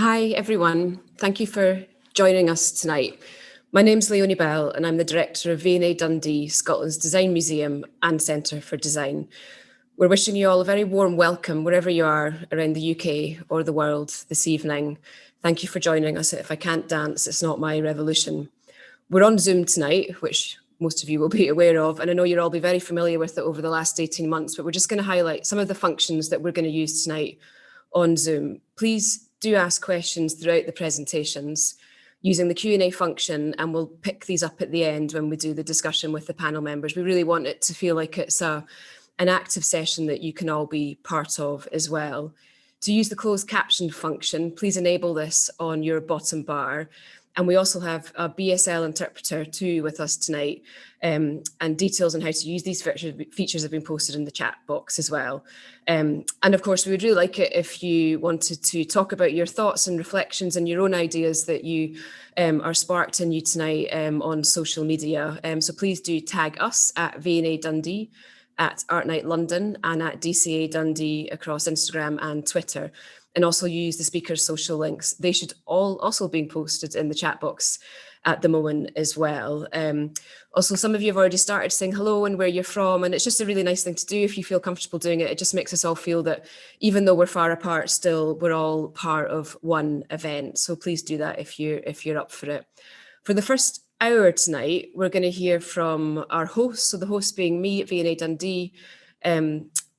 Hi, everyone. Thank you for joining us tonight. My name's Leonie Bell, and I'm the director of V&A Dundee, Scotland's Design Museum and Centre for Design. We're wishing you all a very warm welcome wherever you are around the UK or the world this evening. Thank you for joining us. If I can't dance, it's not my revolution. We're on Zoom tonight, which most of you will be aware of, and I know you'll all be very familiar with it over the last 18 months, but we're just going to highlight some of the functions that we're going to use tonight on Zoom. Please do ask questions throughout the presentations using the Q&A function, and we'll pick these up at the end when we do the discussion with the panel members. We really want it to feel like it's an active session that you can all be part of as well. To use the closed caption function, please enable this on your bottom bar. And we also have a BSL interpreter too with us tonight, and details on how to use these features have been posted in the chat box as well. And of course, we would really like it if you wanted to talk about your thoughts and reflections and your own ideas that you are sparked in you tonight on social media. So please do tag us at V&A Dundee, at Art Night London, and at DCA Dundee across Instagram and Twitter. And also use the speakers' social links. They should all also be posted in the chat box at the moment as well. Also, some of you have already started saying hello and where you're from, and it's just a really nice thing to do if you feel comfortable doing it. It just makes us all feel that even though we're far apart, still we're all part of one event. So please do that if you're up for it. For the first hour tonight, we're going to hear from our hosts. So the host being me at V&A Dundee,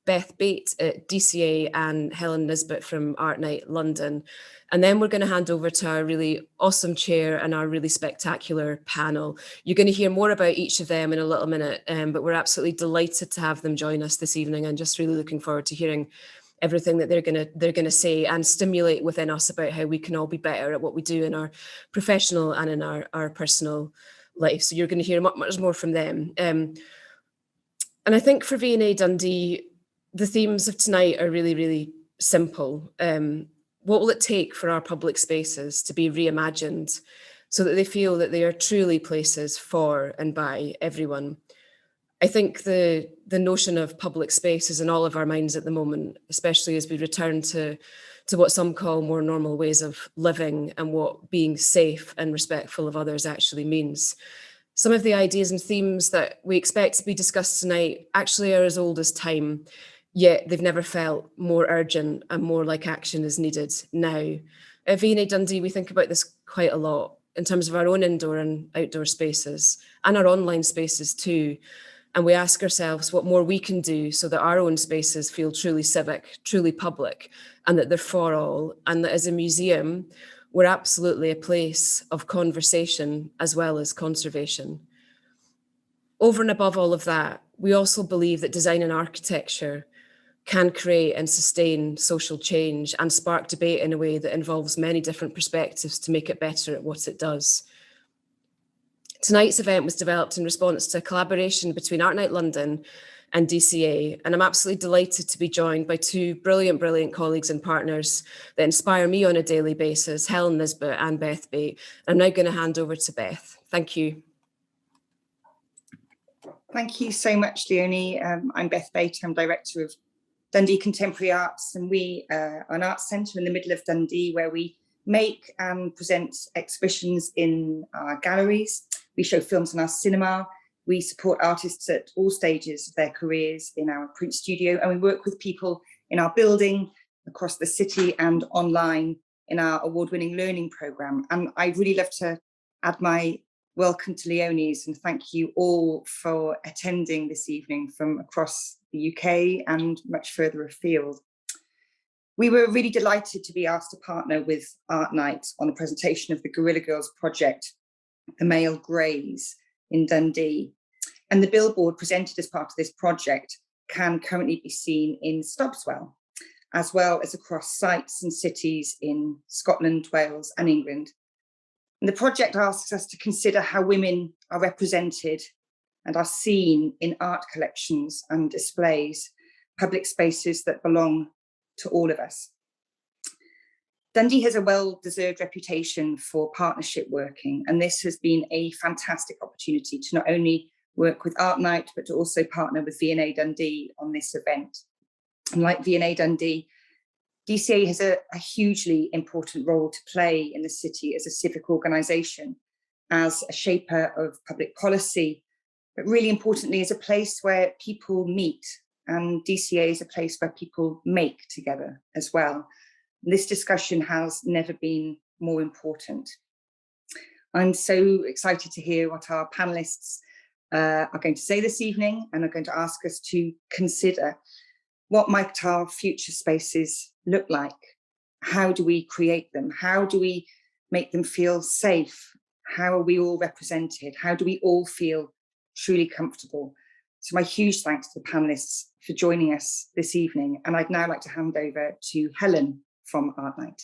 Beth Bate at DCA, and Helen Nisbets from Art Night London. And then we're going to hand over to our really awesome chair and our really spectacular panel. You're going to hear more about each of them in a little minute, but we're absolutely delighted to have them join us this evening, and just really looking forward to hearing everything that they're going to say and stimulate within us about how we can all be better at what we do in our professional and in our personal life. So you're going to hear much more from them. And I think for V&A Dundee, the themes of tonight are really, really simple. What will it take for our public spaces to be reimagined so that they feel that they are truly places for and by everyone? I think the notion of public space is in all of our minds at the moment, especially as we return to what some call more normal ways of living and what being safe and respectful of others actually means. Some of the ideas and themes that we expect to be discussed tonight actually are as old as time, yet they've never felt more urgent and more like action is needed now. At V&A Dundee, we think about this quite a lot in terms of our own indoor and outdoor spaces and our online spaces too. And we ask ourselves what more we can do so that our own spaces feel truly civic, truly public, and that they're for all. And that as a museum, we're absolutely a place of conversation as well as conservation. Over and above all of that, we also believe that design and architecture can create and sustain social change and spark debate in a way that involves many different perspectives to make it better at what it does. Tonight's event was developed in response to a collaboration between Art Night London and DCA, and I'm absolutely delighted to be joined by two brilliant colleagues and partners that inspire me on a daily basis, Helen Nisbets and Beth Bate. I'm now going to hand over to Beth. Thank you. Thank you so much, Leonie. I'm Beth Bate. I'm director of Dundee Contemporary Arts, and we are an arts centre in the middle of Dundee where we make and present exhibitions in our galleries. We show films in our cinema. We support artists at all stages of their careers in our print studio, and we work with people in our building, across the city, and online in our award-winning learning programme. And I'd really love to add my welcome to Leonie's and thank you all for attending this evening from across the UK and much further afield. We were really delighted to be asked to partner with Art Night on the presentation of the Guerrilla Girls project, The Male Greys, in Dundee. And the billboard presented as part of this project can currently be seen in Stobswell, as well as across sites and cities in Scotland, Wales, and England. And the project asks us to consider how women are represented and are seen in art collections and displays, public spaces that belong to all of us. Dundee has a well-deserved reputation for partnership working, and this has been a fantastic opportunity to not only work with Art Night, but to also partner with V&A Dundee on this event. And like V&A Dundee, DCA has a hugely important role to play in the city as a civic organisation, as a shaper of public policy, but really importantly as a place where people meet. And DCA is a place where people make together as well. And this discussion has never been more important. I'm so excited to hear what our panellists are going to say this evening, and are going to ask us to consider what might our future spaces look like? How do we create them? How do we make them feel safe? How are we all represented? How do we all feel truly comfortable? So my huge thanks to the panellists for joining us this evening. And I'd now like to hand over to Helen from Art Night.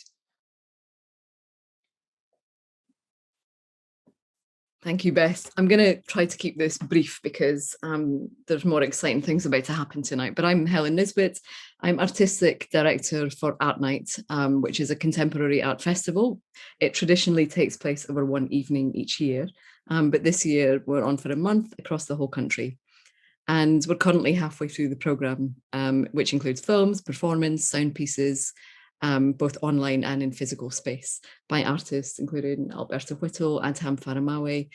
Thank you, Beth. I'm going to try to keep this brief because there's more exciting things about to happen tonight. But I'm Helen Nisbets. I'm Artistic Director for Art Night, which is a contemporary art festival. It traditionally takes place over one evening each year. But this year we're on for a month across the whole country. And we're currently halfway through the programme, which includes films, performance, sound pieces, both online and in physical space, by artists including Alberta Whittle, Adham Faramawe,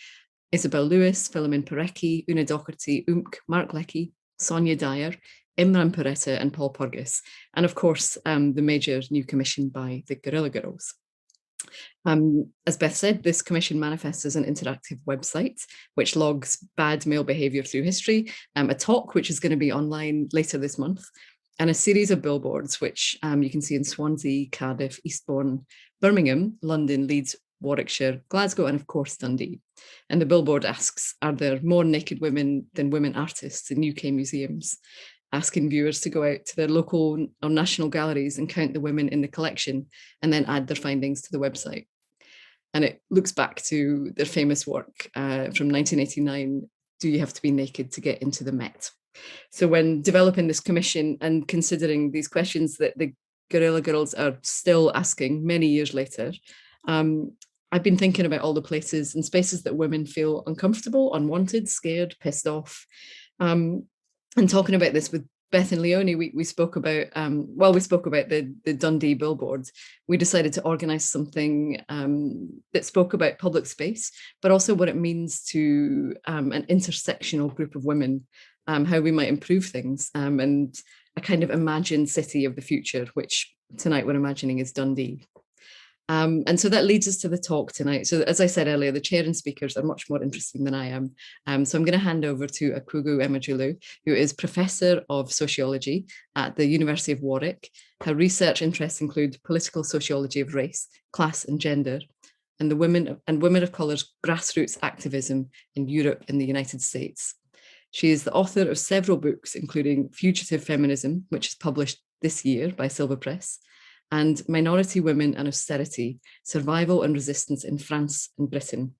Isabel Lewis, Philemon Parecki, Una Docherty, Mark Leckie, Sonia Dyer, Imran Peretta and Paul Purgis, and of course the major new commission by the Guerrilla Girls. As Beth said, this commission manifests as an interactive website which logs bad male behaviour through history, a talk which is going to be online later this month, and a series of billboards, which you can see in Swansea, Cardiff, Eastbourne, Birmingham, London, Leeds, Warwickshire, Glasgow, and of course Dundee. And the billboard asks, are there more naked women than women artists in UK museums? Asking viewers to go out to their local or national galleries and count the women in the collection and then add their findings to the website. And it looks back to their famous work from 1989, Do You Have to Be Naked to Get Into the Met? So when developing this commission and considering these questions that the Guerrilla Girls are still asking many years later, I've been thinking about all the places and spaces that women feel uncomfortable, unwanted, scared, pissed off. And talking about this with Beth and Leonie, we spoke about, the Dundee billboards. We decided to organise something that spoke about public space, but also what it means to an intersectional group of women, how we might improve things, and a kind of imagined city of the future, which tonight we're imagining is Dundee. And so that leads us to the talk tonight. So as I said earlier, the chair and speakers are much more interesting than I am. So I'm going to hand over to Akwugo Emejulu, who is Professor of Sociology at the University of Warwick. Her research interests include political sociology of race, class and gender, and the women of colour's grassroots activism in Europe and the United States. She is the author of several books, including Fugitive Feminism, which is published this year by Silver Press, and Minority Women and Austerity, Survival and Resistance in France and Britain.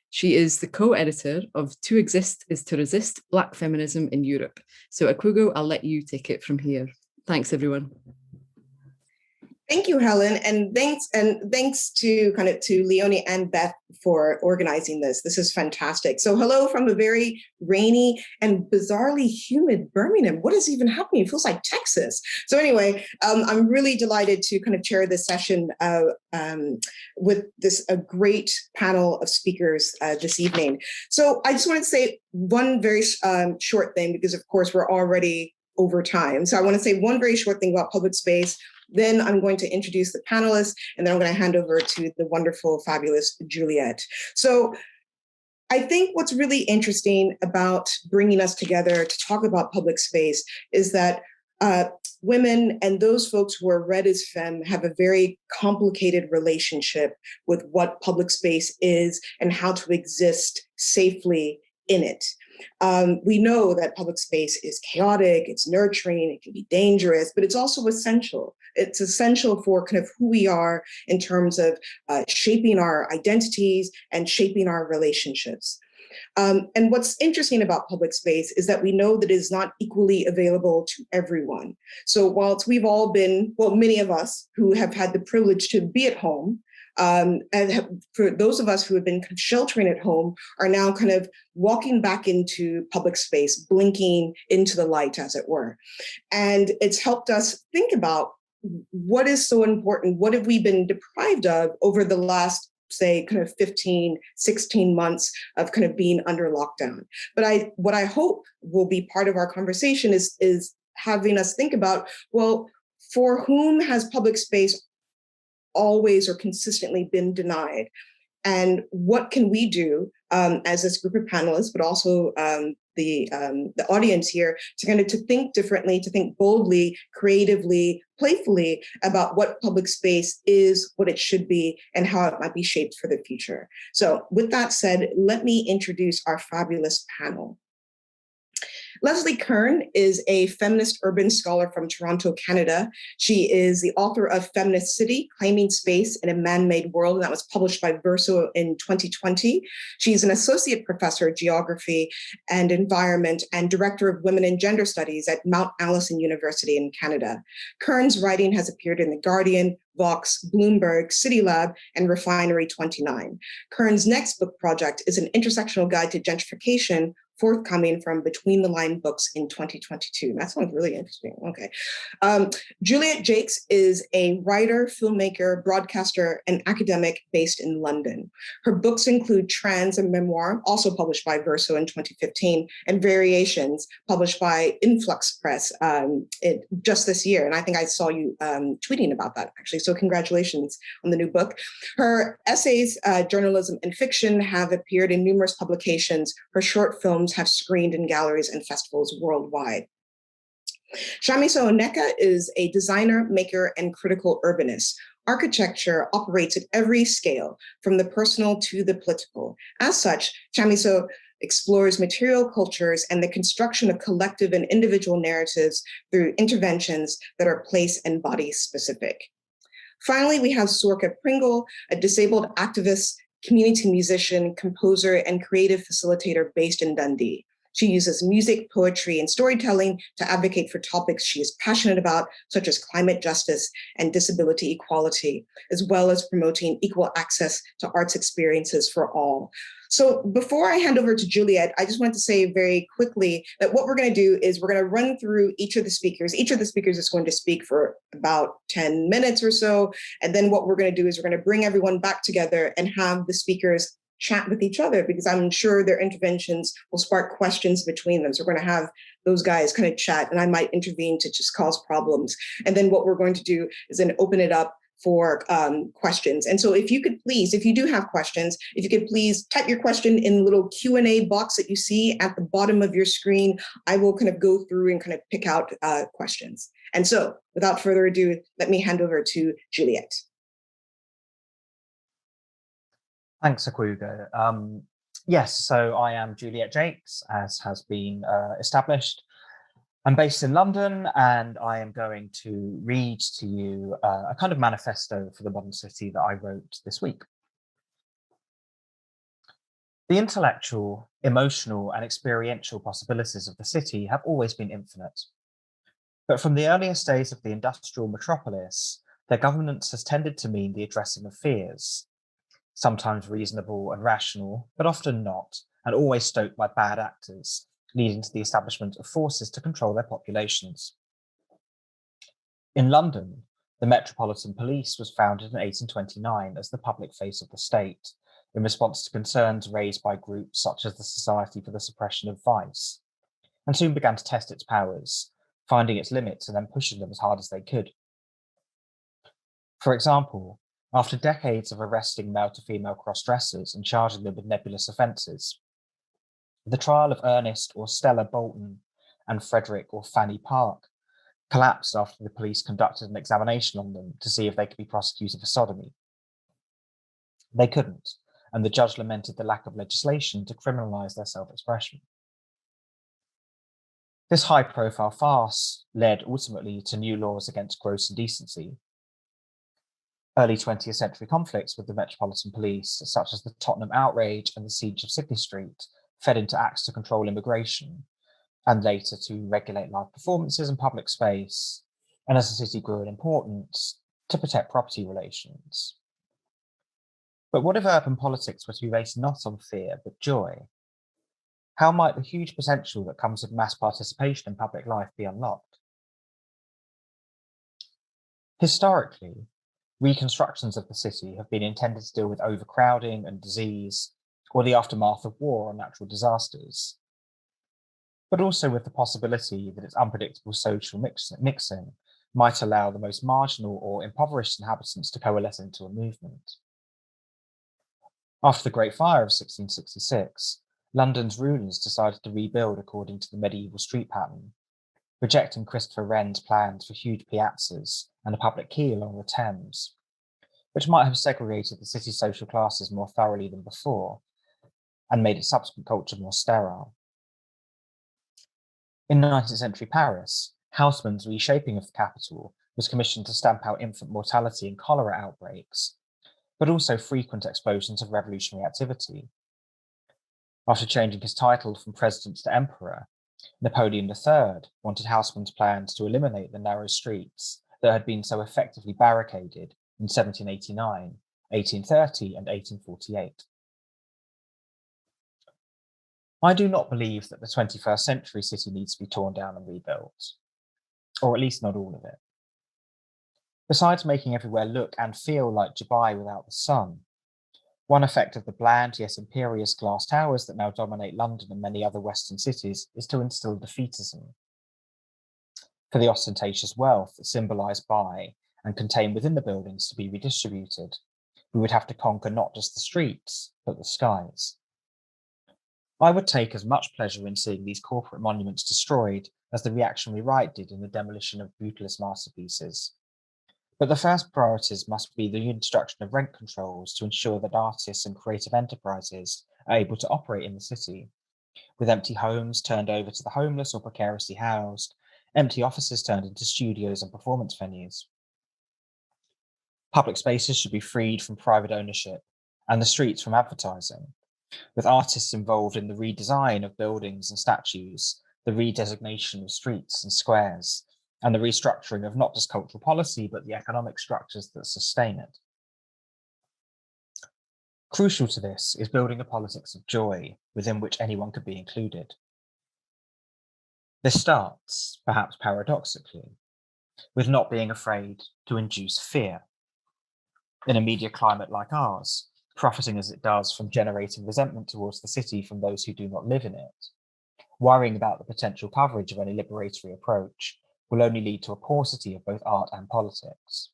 She is the co-editor of To Exist is to Resist, Black Feminism in Europe. So Akwugo, I'll let you take it from here. Thanks, everyone. Thank you, Helen, and thanks to Leonie and Beth for organizing this. This is fantastic. So hello from a very rainy and bizarrely humid Birmingham. What is even happening? It feels like Texas. So anyway, I'm really delighted to kind of chair this session with a great panel of speakers this evening. So I just wanted to say one very short thing, because of course we're already over time. So I want to say one very short thing about public space. Then I'm going to introduce the panelists, and then I'm going to hand over to the wonderful, fabulous Juliet. So I think what's really interesting about bringing us together to talk about public space is that women and those folks who are read as femme have a very complicated relationship with what public space is and how to exist safely in it. We know that public space is chaotic, it's nurturing, it can be dangerous, but it's also essential. It's essential for kind of who we are in terms of shaping our identities and shaping our relationships. And what's interesting about public space is that we know that it is not equally available to everyone. So whilst we've all been, well, many of us who have had the privilege to be at home, for those of us who have been kind of sheltering at home are now kind of walking back into public space, blinking into the light, as it were. And it's helped us think about what is so important? What have we been deprived of over the last, say, kind of 15, 16 months of kind of being under lockdown? But what I hope will be part of our conversation is having us think about, well, for whom has public space always or consistently been denied? And what can we do as this group of panelists, but also the audience here, to think differently, to think boldly, creatively, playfully about what public space is, what it should be, and how it might be shaped for the future. So with that said, let me introduce our fabulous panel. Leslie Kern is a feminist urban scholar from Toronto, Canada. She is the author of Feminist City, Claiming Space in a Man-Made World, and that was published by Verso in 2020. She's an associate professor of geography and environment and director of women and gender studies at Mount Allison University in Canada. Kern's writing has appeared in The Guardian, Vox, Bloomberg, City Lab, and Refinery 29. Kern's next book project is an intersectional guide to gentrification, forthcoming from Between the Line Books in 2022. That sounds really interesting. Okay. Juliet Jacques is a writer, filmmaker, broadcaster, and academic based in London. Her books include Trans and Memoir, also published by Verso in 2015, and Variations, published by Influx Press just this year. And I think I saw you tweeting about that, actually. So congratulations on the new book. Her essays, journalism, and fiction have appeared in numerous publications. Her short films have screened in galleries and festivals worldwide. Shamiso Oneka is a designer, maker, and critical urbanist. Architecture operates at every scale, from the personal to the political. As such, Shamiso explores material cultures and the construction of collective and individual narratives through interventions that are place and body specific. Finally, we have Zorka Pringle, a disabled activist, community musician, composer, and creative facilitator based in Dundee. She uses music, poetry, and storytelling to advocate for topics she is passionate about, such as climate justice and disability equality, as well as promoting equal access to arts experiences for all. So before I hand over to Juliet, I just wanted to say very quickly that what we're going to do is we're going to run through each of the speakers. Each of the speakers is going to speak for about 10 minutes or so. And then what we're going to do is we're going to bring everyone back together and have the speakers chat with each other, because I'm sure their interventions will spark questions between them. So we're going to have those guys kind of chat, and I might intervene to just cause problems. And then what we're going to do is then open it up for questions. And so if you could please, if you do have questions, if you could please type your question in the little Q&A box that you see at the bottom of your screen, I will kind of go through and kind of pick out questions. And so without further ado, let me hand over to Juliet. Thanks, Akwugo. Yes, so I am Juliet Jacques, as has been established. I'm based in London, and I am going to read to you a kind of manifesto for the modern city that I wrote this week. The intellectual, emotional, and experiential possibilities of the city have always been infinite. But from the earliest days of the industrial metropolis, their governance has tended to mean the addressing of fears, sometimes reasonable and rational, but often not, and always stoked by bad actors, leading to the establishment of forces to control their populations. In London, the Metropolitan Police was founded in 1829 as the public face of the state, in response to concerns raised by groups such as the Society for the Suppression of Vice, and soon began to test its powers, finding its limits and then pushing them as hard as they could. For example, after decades of arresting male-to-female cross-dressers and charging them with nebulous offences, the trial of Ernest or Stella Bolton and Frederick or Fanny Park collapsed after the police conducted an examination on them to see if they could be prosecuted for sodomy. They couldn't, and the judge lamented the lack of legislation to criminalise their self-expression. This high-profile farce led ultimately to new laws against gross indecency. Early 20th century conflicts with the Metropolitan Police, such as the Tottenham outrage and the siege of Sidney Street, fed into acts to control immigration, and later to regulate live performances and public space, and as the city grew in importance, to protect property relations. But what if urban politics were to be based not on fear, but joy? How might the huge potential that comes with mass participation in public life be unlocked? Historically, reconstructions of the city have been intended to deal with overcrowding and disease, or the aftermath of war or natural disasters, but also with the possibility that its unpredictable social mixing might allow the most marginal or impoverished inhabitants to coalesce into a movement. After the Great Fire of 1666, London's rulers decided to rebuild according to the medieval street pattern, rejecting Christopher Wren's plans for huge piazzas and a public quay along the Thames, which might have segregated the city's social classes more thoroughly than before and made its subsequent culture more sterile. In 19th century Paris, Haussmann's reshaping of the capital was commissioned to stamp out infant mortality and cholera outbreaks, but also frequent explosions of revolutionary activity. After changing his title from president to emperor, Napoleon III wanted Haussmann's plans to eliminate the narrow streets that had been so effectively barricaded in 1789, 1830, and 1848. I do not believe that the 21st century city needs to be torn down and rebuilt, or at least not all of it. Besides making everywhere look and feel like Dubai without the sun, one effect of the bland yet imperious glass towers that now dominate London and many other Western cities is to instill defeatism. For the ostentatious wealth that symbolised by and contained within the buildings to be redistributed, we would have to conquer not just the streets, but the skies. I would take as much pleasure in seeing these corporate monuments destroyed as the reactionary right did in the demolition of brutalist masterpieces. But the first priorities must be the introduction of rent controls to ensure that artists and creative enterprises are able to operate in the city, with empty homes turned over to the homeless or precariously housed, empty offices turned into studios and performance venues. Public spaces should be freed from private ownership and the streets from advertising, with artists involved in the redesign of buildings and statues, the redesignation of streets and squares, and the restructuring of not just cultural policy, but the economic structures that sustain it. Crucial to this is building a politics of joy within which anyone could be included. This starts, perhaps paradoxically, with not being afraid to induce fear. In a media climate like ours, profiting as it does from generating resentment towards the city from those who do not live in it, worrying about the potential coverage of any liberatory approach will only lead to a paucity of both art and politics.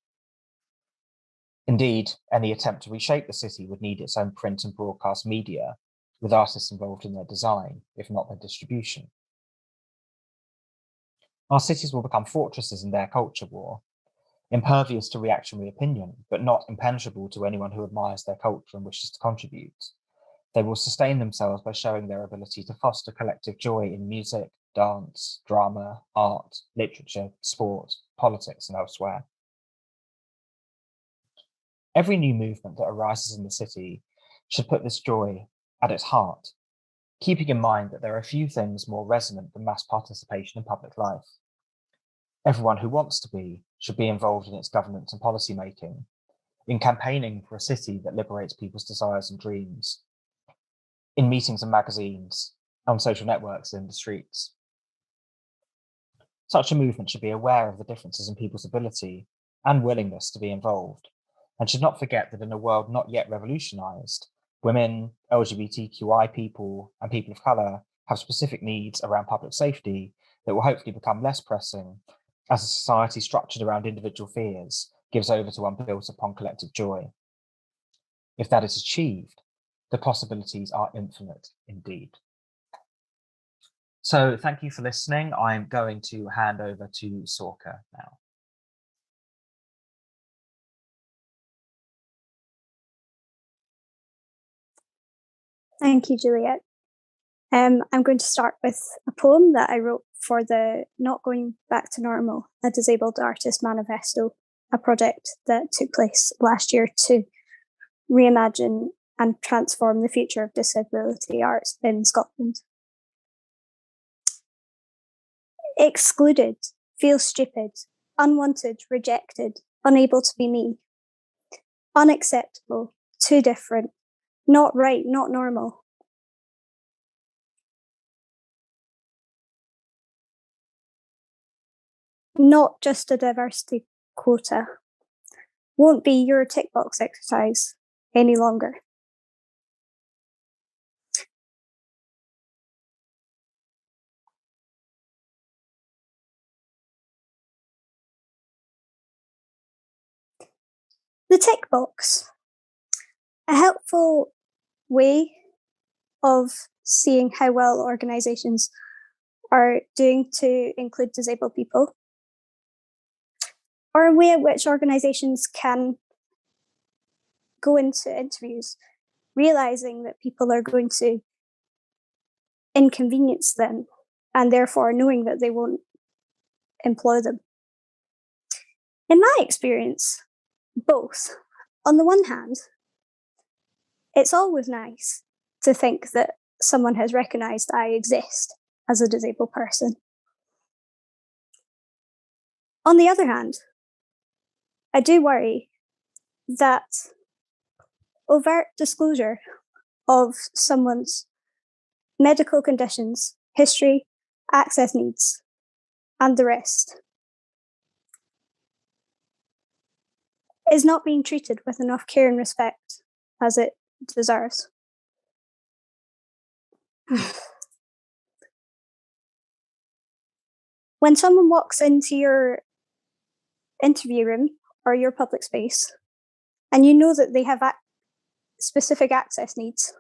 Indeed, any attempt to reshape the city would need its own print and broadcast media, with artists involved in their design, if not their distribution. Our cities will become fortresses in their culture war, impervious to reactionary opinion, but not impenetrable to anyone who admires their culture and wishes to contribute. They will sustain themselves by showing their ability to foster collective joy in music, dance, drama, art, literature, sport, politics, and elsewhere. Every new movement that arises in the city should put this joy at its heart, keeping in mind that there are few things more resonant than mass participation in public life. Everyone who wants to be should be involved in its governance and policy making, in campaigning for a city that liberates people's desires and dreams, in meetings and magazines, on social networks and in the streets. Such a movement should be aware of the differences in people's ability and willingness to be involved, and should not forget that in a world not yet revolutionized, women, LGBTQI people, and people of colour have specific needs around public safety that will hopefully become less pressing as a society structured around individual fears gives over to one built upon collective joy. If that is achieved, the possibilities are infinite indeed. So thank you for listening. I'm going to hand over to Zorka now. Thank you, Juliet. I'm going to start with a poem that I wrote for the Not Going Back to Normal, a Disabled Artist Manifesto, a project that took place last year to reimagine and transform the future of disability arts in Scotland. Excluded, feel stupid, unwanted, rejected, unable to be me. Unacceptable, too different, not right, not normal. Not just a diversity quota won't be your tick box exercise any longer. The tick box, a helpful way of seeing how well organisations are doing to include disabled people, or a way in which organisations can go into interviews realising that people are going to inconvenience them and therefore knowing that they won't employ them. In my experience, both. On the one hand, it's always nice to think that someone has recognised I exist as a disabled person. On the other hand, I do worry that overt disclosure of someone's medical conditions, history, access needs, and the rest is not being treated with enough care and respect as it deserves. When someone walks into your interview room or your public space, and you know that they have specific access needs,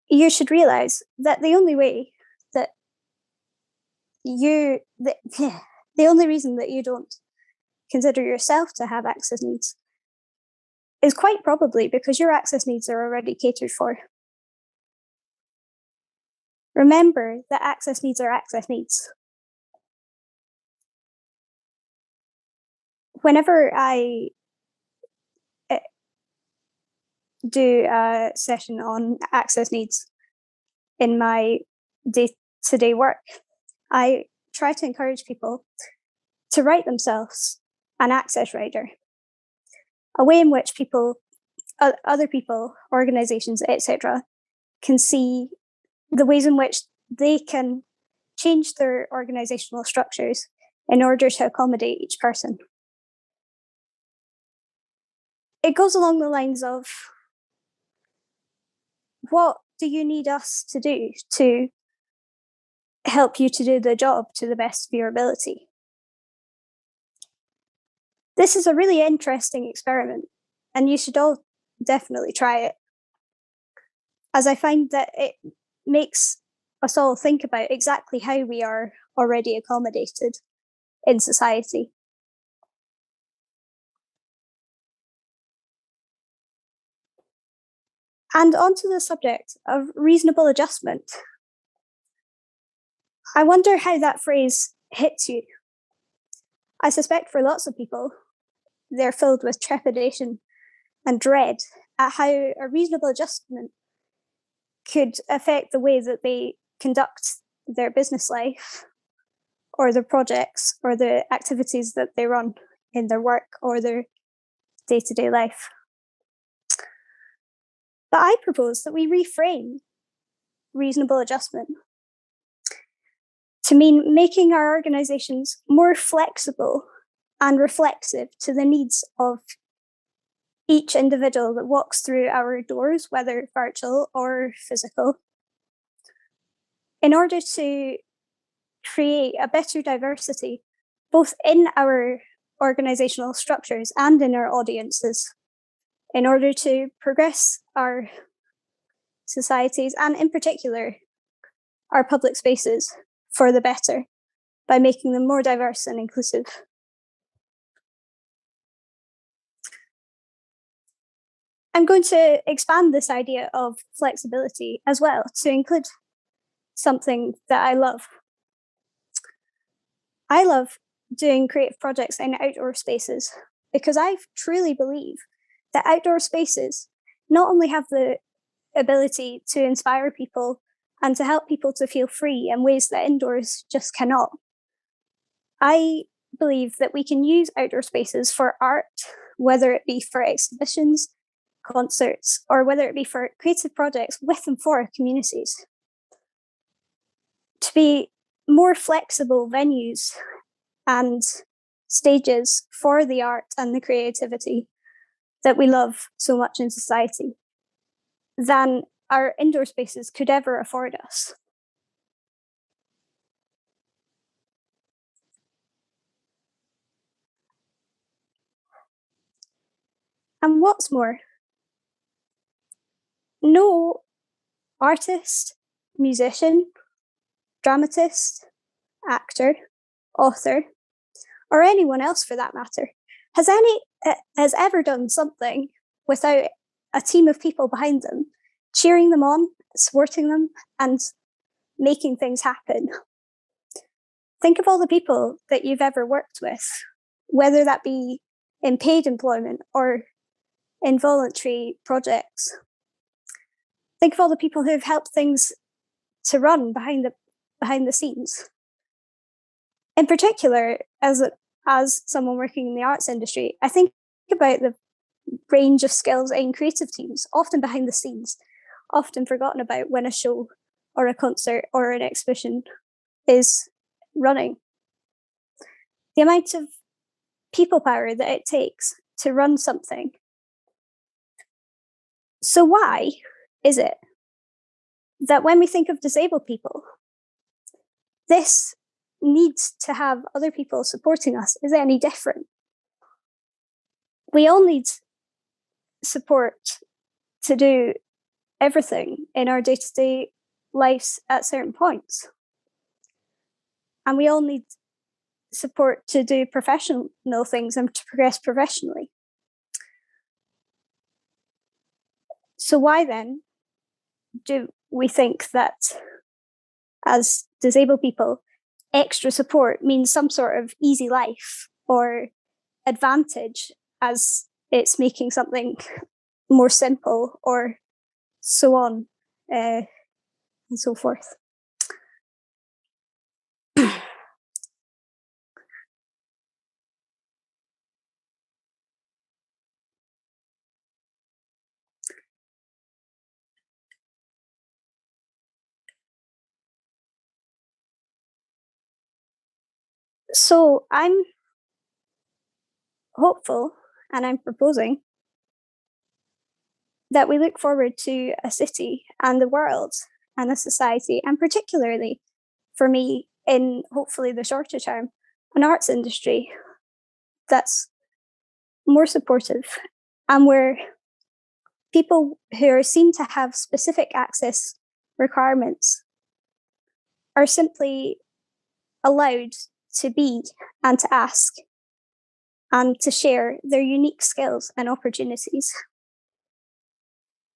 you should realise that the only way that the only reason that you don't consider yourself to have access needs is quite probably because your access needs are already catered for. Remember that access needs are access needs. Whenever I do a session on access needs in my day-to-day work, I try to encourage people to write themselves an access rider, a way in which people, other people, organisations, etc., can see the ways in which they can change their organisational structures in order to accommodate each person. It goes along the lines of, what do you need us to do to help you to do the job to the best of your ability? This is a really interesting experiment, and you should all definitely try it, as I find that it makes us all think about exactly how we are already accommodated in society. And onto the subject of reasonable adjustment. I wonder how that phrase hits you. I suspect for lots of people, they're filled with trepidation and dread at how a reasonable adjustment could affect the way that they conduct their business life, or their projects, or the activities that they run in their work or their day-to-day life. But I propose that we reframe reasonable adjustment to mean making our organisations more flexible and reflexive to the needs of each individual that walks through our doors, whether virtual or physical, in order to create a better diversity, both in our organisational structures and in our audiences, in order to progress our societies, and in particular, our public spaces for the better, by making them more diverse and inclusive. I'm going to expand this idea of flexibility as well to include something that I love. I love doing creative projects in outdoor spaces because I truly believe that outdoor spaces not only have the ability to inspire people and to help people to feel free in ways that indoors just cannot. I believe that we can use outdoor spaces for art, whether it be for exhibitions, concerts, or whether it be for creative projects with and for communities. To be more flexible venues and stages for the art and the creativity that we love so much in society than our indoor spaces could ever afford us. And what's more, no artist, musician, dramatist, actor, author, or anyone else for that matter, has ever done something without a team of people behind them, cheering them on, supporting them, and making things happen. Think of all the people that you've ever worked with, whether that be in paid employment or in voluntary projects. Think of all the people who have helped things to run behind the scenes. In particular, as someone working in the arts industry, I think about the range of skills in creative teams, often behind the scenes, often forgotten about when a show or a concert or an exhibition is running. The amount of people power that it takes to run something. So why is it that when we think of disabled people, this need to have other people supporting us is any different? We all need support to do everything in our day-to-day lives at certain points. And we all need support to do professional things and to progress professionally. So why then do we think that as disabled people, extra support means some sort of easy life or advantage, as it's making something more simple or so on and so forth? So I'm hopeful, and I'm proposing that we look forward to a city and the world and a society, and particularly for me, in hopefully the shorter term, an arts industry that's more supportive and where people who are seen to have specific access requirements are simply allowed to be and to ask and to share their unique skills and opportunities.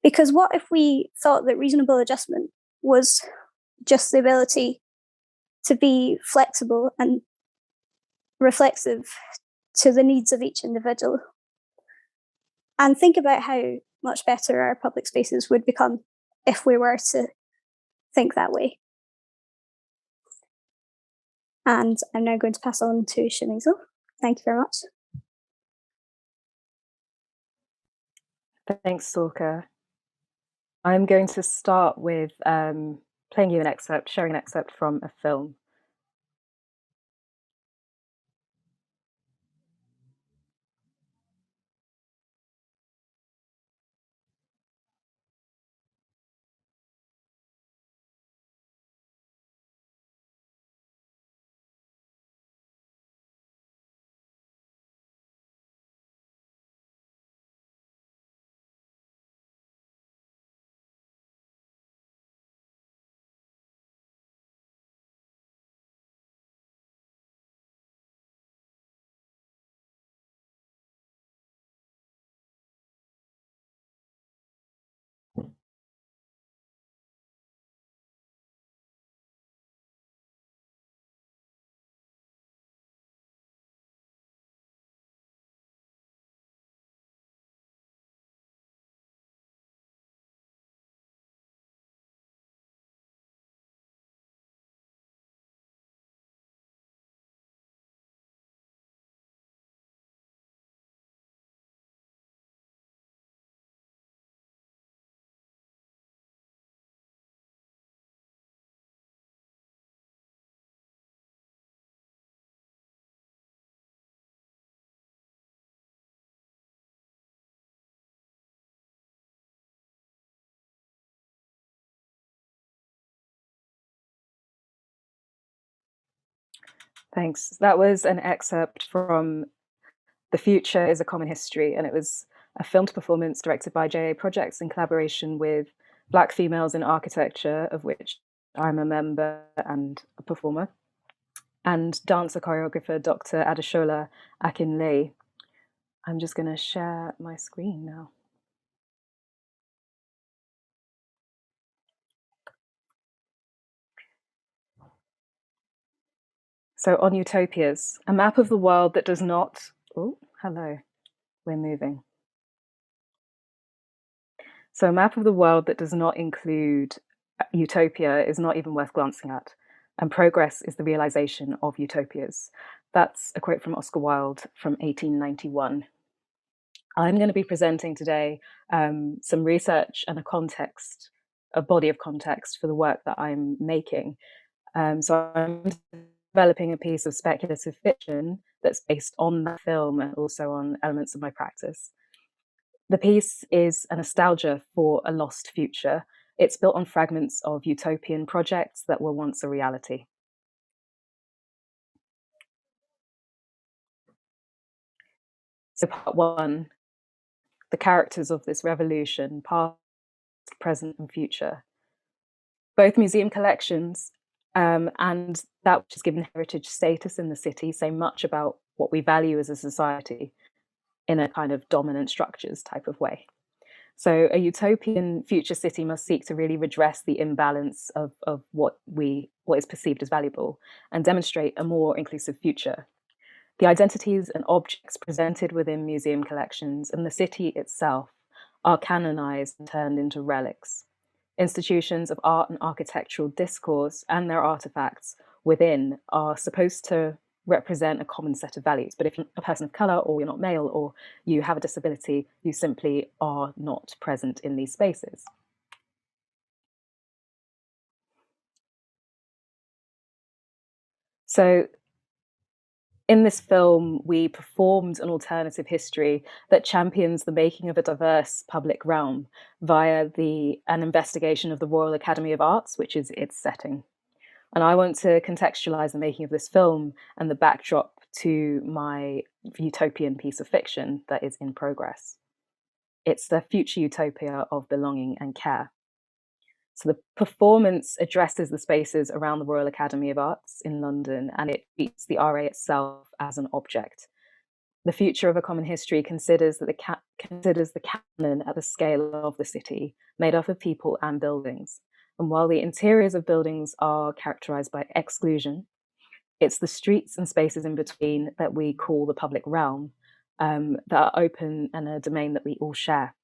Because what if we thought that reasonable adjustment was just the ability to be flexible and reflexive to the needs of each individual? And think about how much better our public spaces would become if we were to think that way. And I'm now going to pass on to Shanizo. Thank you very much. Thanks, Zorka. I'm going to start with playing you an excerpt, sharing an excerpt from a film. Thanks. That was an excerpt from The Future is a Common History, and it was a filmed performance directed by JA Projects in collaboration with Black females in architecture, of which I'm a member and a performer, and dancer choreographer Dr. Adeshola Akinleye. I'm just going to share my screen now. So on utopias, a map of the world that does not, oh, hello, we're moving. So a map of the world that does not include utopia is not even worth glancing at. And progress is the realization of utopias. That's a quote from Oscar Wilde from 1891. I'm going to be presenting today some research and a body of context for the work that I'm making. So I'm developing a piece of speculative fiction that's based on that film and also on elements of my practice. The piece is a nostalgia for a lost future. It's built on fragments of utopian projects that were once a reality. So part one, the characters of this revolution, past, present, and future. Both museum collections and that which is given heritage status in the city say much about what we value as a society in a kind of dominant structures type of way. So a utopian future city must seek to really redress the imbalance of what is perceived as valuable and demonstrate a more inclusive future. The identities and objects presented within museum collections and the city itself are canonized and turned into relics. Institutions of art and architectural discourse and their artifacts within are supposed to represent a common set of values. But if you're a person of color, or you're not male, or you have a disability, you simply are not present in these spaces. So in this film, we performed an alternative history that champions the making of a diverse public realm via an investigation of the Royal Academy of Arts, which is its setting. And I want to contextualize the making of this film and the backdrop to my utopian piece of fiction that is in progress. It's the future utopia of belonging and care. So the performance addresses the spaces around the Royal Academy of Arts in London, and it treats the RA itself as an object. The future of a common history considers the canon at the scale of the city, made up of people and buildings. And while the interiors of buildings are characterized by exclusion, it's the streets and spaces in between that we call the public realm that are open and a domain that we all share.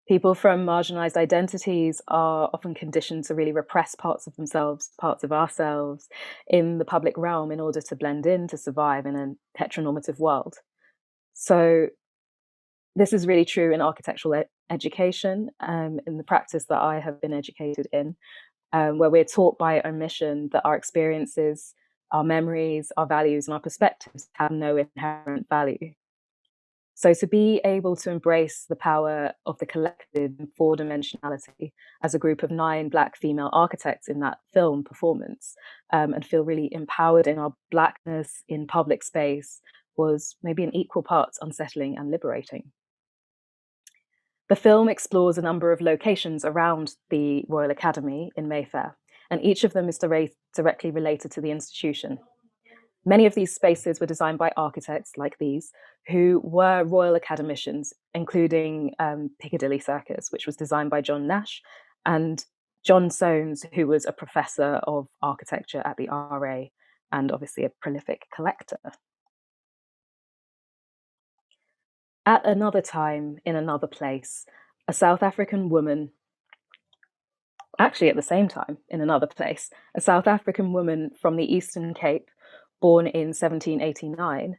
People from marginalized identities are often conditioned to really repress parts of themselves, parts of ourselves in the public realm in order to blend in, to survive in a heteronormative world. So this is really true in architectural education, in the practice that I have been educated in, where we're taught by omission that our experiences, our memories, our values, and our perspectives have no inherent value. So to be able to embrace the power of the collective in four-dimensionality as a group of 9 Black female architects in that film performance, and feel really empowered in our Blackness in public space was maybe in equal parts unsettling and liberating. The film explores a number of locations around the Royal Academy in Mayfair, and each of them is directly related to the institution. Many of these spaces were designed by architects like these, who were Royal Academicians, including Piccadilly Circus, which was designed by John Nash, and John Soanes, who was a professor of architecture at the RA, and obviously a prolific collector. At another time, in another place, a South African woman, actually at the same time, in another place, a South African woman from the Eastern Cape, born in 1789,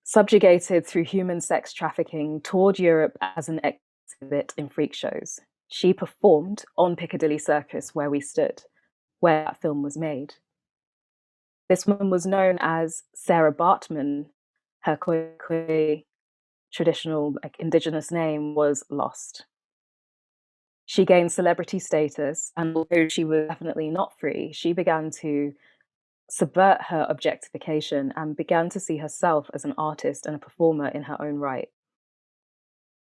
subjugated through human sex trafficking, toured Europe as an exhibit in freak shows. She performed on Piccadilly Circus, where we stood, where that film was made. This woman was known as Sarah Bartman. Her Khoikhoi traditional indigenous name was lost. She gained celebrity status, and although she was definitely not free, she began to subvert her objectification and began to see herself as an artist and a performer in her own right.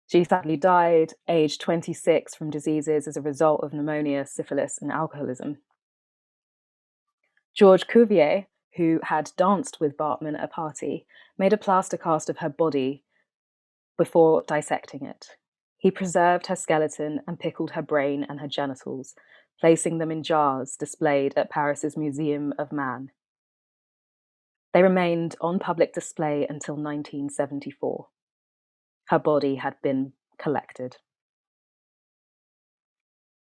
She sadly died aged 26 from diseases as a result of pneumonia, syphilis, and alcoholism. Georges Cuvier, who had danced with Bartman at a party, made a plaster cast of her body before dissecting it. He preserved her skeleton and pickled her brain and her genitals, placing them in jars displayed at Paris's Museum of Man. They remained on public display until 1974. Her body had been collected.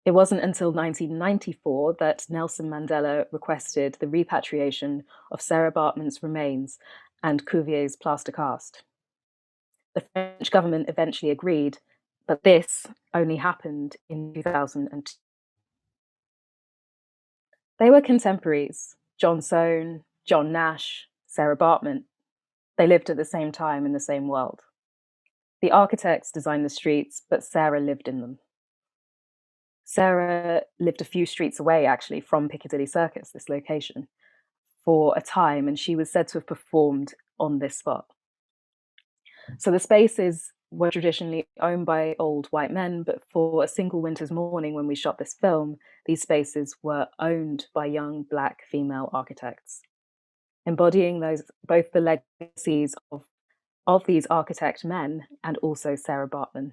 It wasn't until 1994 that Nelson Mandela requested the repatriation of Sarah Bartman's remains and Cuvier's plaster cast. The French government eventually agreed, but this only happened in 2002. They were contemporaries, John Soane, John Nash, Sarah Bartman. They lived at the same time in the same world. The architects designed the streets, but Sarah lived in them. Sarah lived a few streets away, actually, from Piccadilly Circus, this location, for a time, and she was said to have performed on this spot. So the spaces were traditionally owned by old white men, but for a single winter's morning when we shot this film, these spaces were owned by young Black female architects, embodying both the legacies of these architect men and also Sarah Bartman.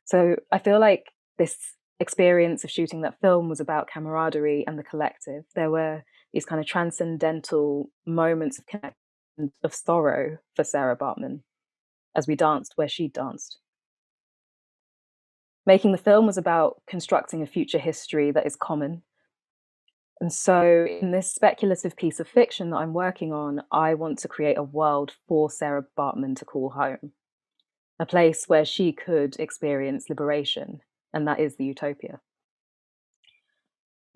So I feel like this experience of shooting that film was about camaraderie and the collective. There were these kind of transcendental moments of connection, of sorrow for Sarah Bartman as we danced where she danced. Making the film was about constructing a future history that is common. And so in this speculative piece of fiction that I'm working on, I want to create a world for Sarah Bartman to call home, a place where she could experience liberation, and that is the utopia.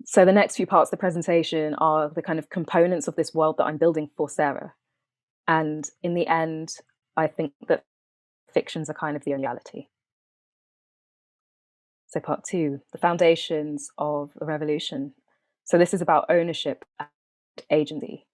So the next few parts of the presentation are the kind of components of this world that I'm building for Sarah. And in the end, I think that fictions are kind of the only reality. So part 2, the foundations of the revolution. So this is about ownership and agency.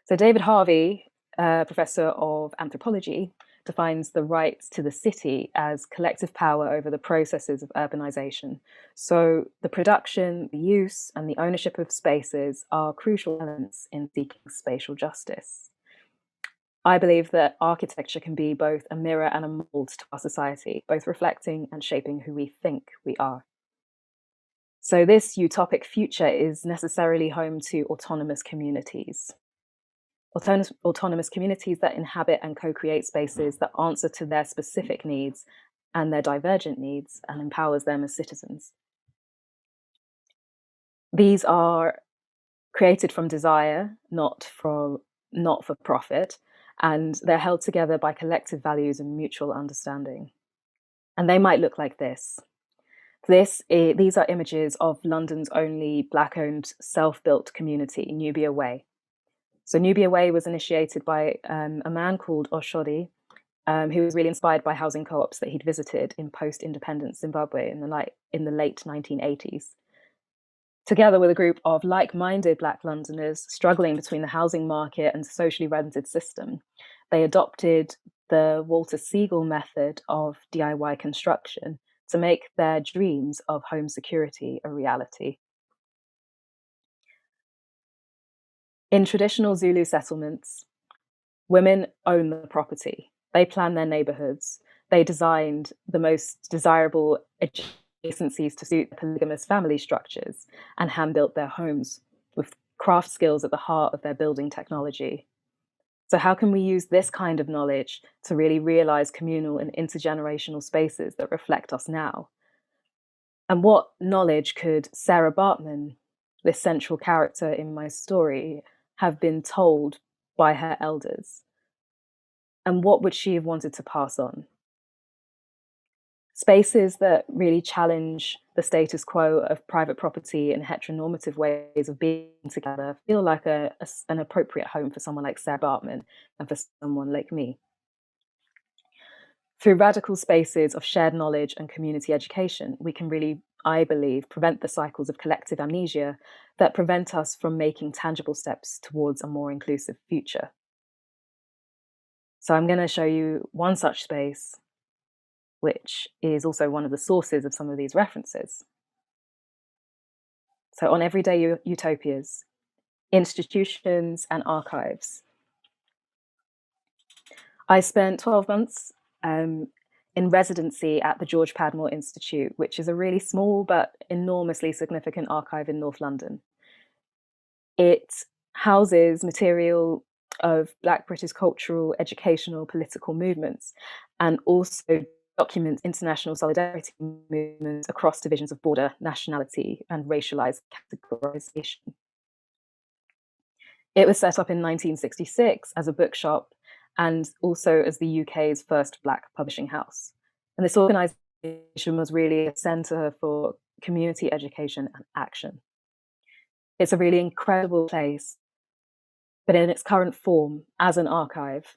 So David Harvey, Professor of Anthropology, defines the right to the city as collective power over the processes of urbanization. So the production, the use, and the ownership of spaces are crucial elements in seeking spatial justice. I believe that architecture can be both a mirror and a mold to our society, both reflecting and shaping who we think we are. So this utopic future is necessarily home to autonomous communities. Autonomous communities that inhabit and co-create spaces that answer to their specific needs and their divergent needs and empowers them as citizens. These are created from desire, not for profit, and they're held together by collective values and mutual understanding. And they might look like this. These are images of London's only Black-owned self-built community, Nubia Way. So Nubia Way was initiated by a man called Oshodi, who was really inspired by housing co-ops that he'd visited in post-independence Zimbabwe in the late 1980s. Together with a group of like-minded Black Londoners struggling between the housing market and the socially rented system, they adopted the Walter Siegel method of DIY construction to make their dreams of home security a reality. In traditional Zulu settlements, women own the property. They plan their neighborhoods. They designed the most desirable adjacencies to suit polygamous family structures and hand-built their homes with craft skills at the heart of their building technology. So how can we use this kind of knowledge to really realize communal and intergenerational spaces that reflect us now? And what knowledge could Sarah Bartman, this central character in my story, have been told by her elders? And what would she have wanted to pass on? Spaces that really challenge the status quo of private property and heteronormative ways of being together feel like an appropriate home for someone like Sarah Bartman and for someone like me. Through radical spaces of shared knowledge and community education, we can really I believe, prevent the cycles of collective amnesia that prevent us from making tangible steps towards a more inclusive future. So I'm going to show you one such space, which is also one of the sources of some of these references. So on everyday utopias, institutions and archives. I spent 12 months in residency at the George Padmore Institute, which is a really small but enormously significant archive in North London. It houses material of Black British cultural, educational, political movements, and also documents international solidarity movements across divisions of border, nationality, and racialized categorization. It was set up in 1966 as a bookshop and also as the UK's first Black publishing house. And this organisation was really a centre for community education and action. It's a really incredible place, but in its current form as an archive,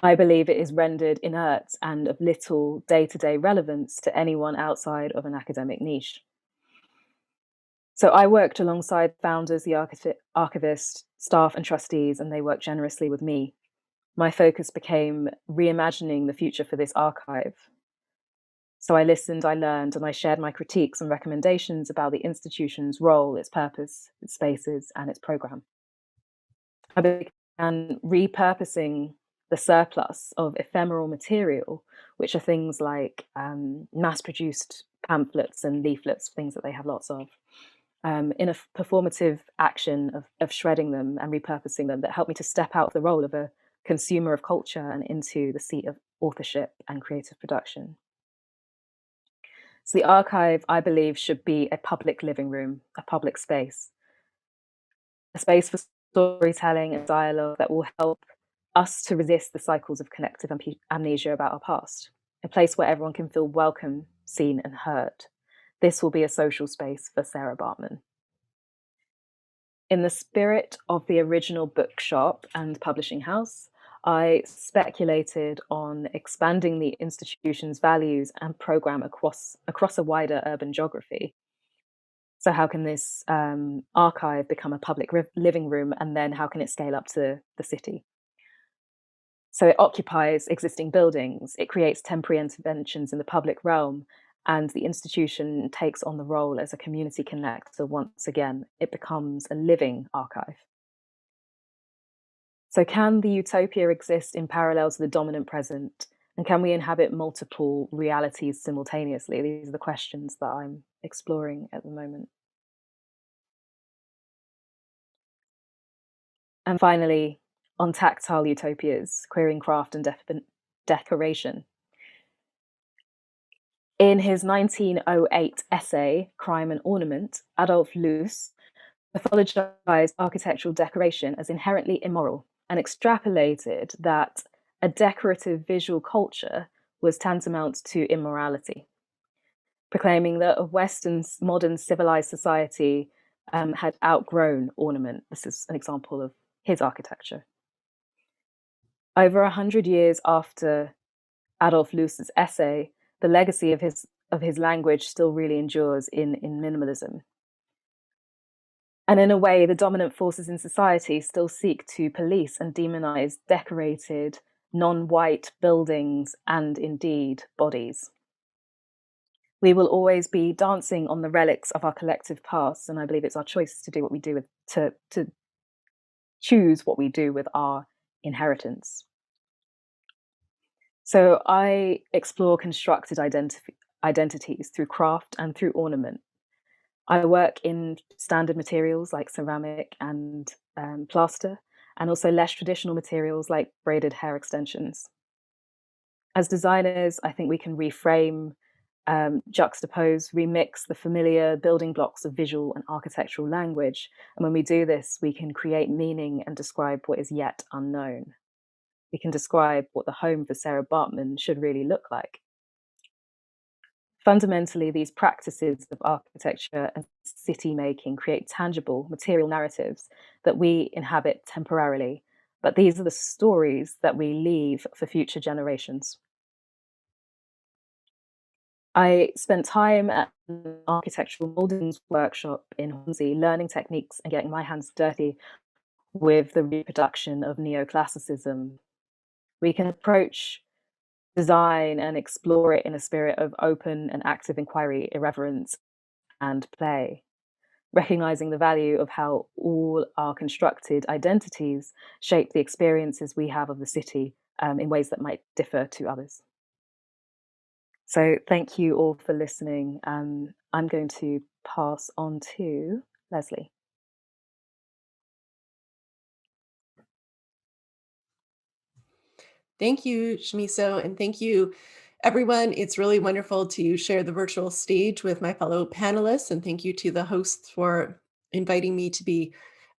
I believe it is rendered inert and of little day-to-day relevance to anyone outside of an academic niche. So I worked alongside founders, the archivist, staff and trustees, and they worked generously with me. My focus became reimagining the future for this archive. So I listened, I learned, and I shared my critiques and recommendations about the institution's role, its purpose, its spaces, and its programme. I began repurposing the surplus of ephemeral material, which are things like mass-produced pamphlets and leaflets, things that they have lots of, in a performative action of shredding them and repurposing them that helped me to step out of the role of a consumer of culture and into the seat of authorship and creative production. So the archive, I believe, should be a public living room, a public space, a space for storytelling and dialogue that will help us to resist the cycles of collective amnesia about our past, a place where everyone can feel welcome, seen and heard. This will be a social space for Sarah Bartman. In the spirit of the original bookshop and publishing house, I speculated on expanding the institution's values and programme across a wider urban geography. So how can this archive become a public living room, and then how can it scale up to the city? So it occupies existing buildings, it creates temporary interventions in the public realm, and the institution takes on the role as a community connector once again. It becomes a living archive. So can the utopia exist in parallel to the dominant present? And can we inhabit multiple realities simultaneously? These are the questions that I'm exploring at the moment. And finally, on tactile utopias, queering craft and decoration. In his 1908 essay, Crime and Ornament, Adolf Loos pathologized architectural decoration as inherently immoral and extrapolated that a decorative visual culture was tantamount to immorality, proclaiming that a Western modern civilized society had outgrown ornament. This is an example of his architecture. Over 100 years after Adolf Loos's essay, the legacy of his language still really endures in minimalism. And in a way, the dominant forces in society still seek to police and demonize decorated, non-white buildings and indeed bodies. We will always be dancing on the relics of our collective past, and I believe it's our choice to do what we do to choose what we do with our inheritance. So I explore constructed identities through craft and through ornament. I work in standard materials like ceramic and plaster, and also less traditional materials like braided hair extensions. As designers, I think we can reframe, juxtapose, remix the familiar building blocks of visual and architectural language. And when we do this, we can create meaning and describe what is yet unknown. We can describe what the home for Sarah Bartman should really look like. Fundamentally, these practices of architecture and city making create tangible material narratives that we inhabit temporarily, but these are the stories that we leave for future generations. I spent time at an architectural moldings workshop in Hornsey, learning techniques and getting my hands dirty with the reproduction of neoclassicism. We can approach design and explore it in a spirit of open and active inquiry, irreverence, and play, recognizing the value of how all our constructed identities shape the experiences we have of the city in ways that might differ to others. So thank you all for listening. I'm going to pass on to Leslie. Thank you, Shimiso, and thank you, everyone. It's really wonderful to share the virtual stage with my fellow panelists, and thank you to the hosts for inviting me to be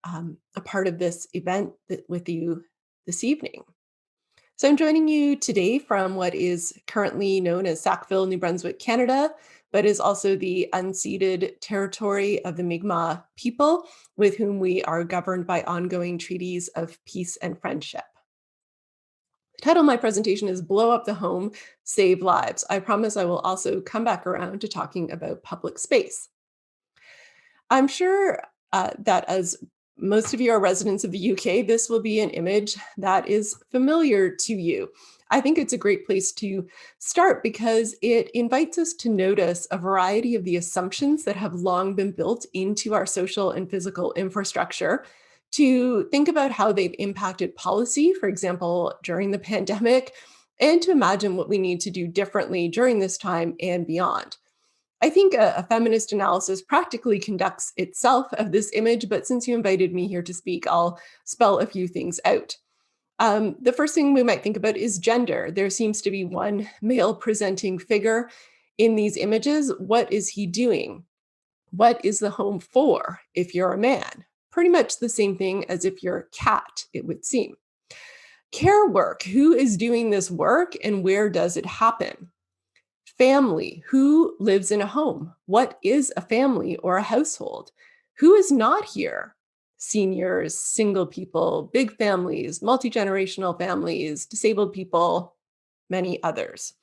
a part of this event with you this evening. So I'm joining you today from what is currently known as Sackville, New Brunswick, Canada, but is also the unceded territory of the Mi'kmaq people, with whom we are governed by ongoing treaties of peace and friendship. The title of my presentation is Blow Up the Home, Save Lives. I promise I will also come back around to talking about public space. I'm sure that as most of you are residents of the UK, this will be an image that is familiar to you. I think it's a great place to start because it invites us to notice a variety of the assumptions that have long been built into our social and physical infrastructure, to think about how they've impacted policy, for example, during the pandemic, and to imagine what we need to do differently during this time and beyond. I think a feminist analysis practically conducts itself of this image, but since you invited me here to speak, I'll spell a few things out. The first thing we might think about is gender. There seems to be one male presenting figure in these images. What is he doing? What is the home for if you're a man? Pretty much the same thing as if you're a cat, it would seem. Care work, who is doing this work and where does it happen? Family, who lives in a home? What is a family or a household? Who is not here? Seniors, single people, big families, multi-generational families, disabled people, many others.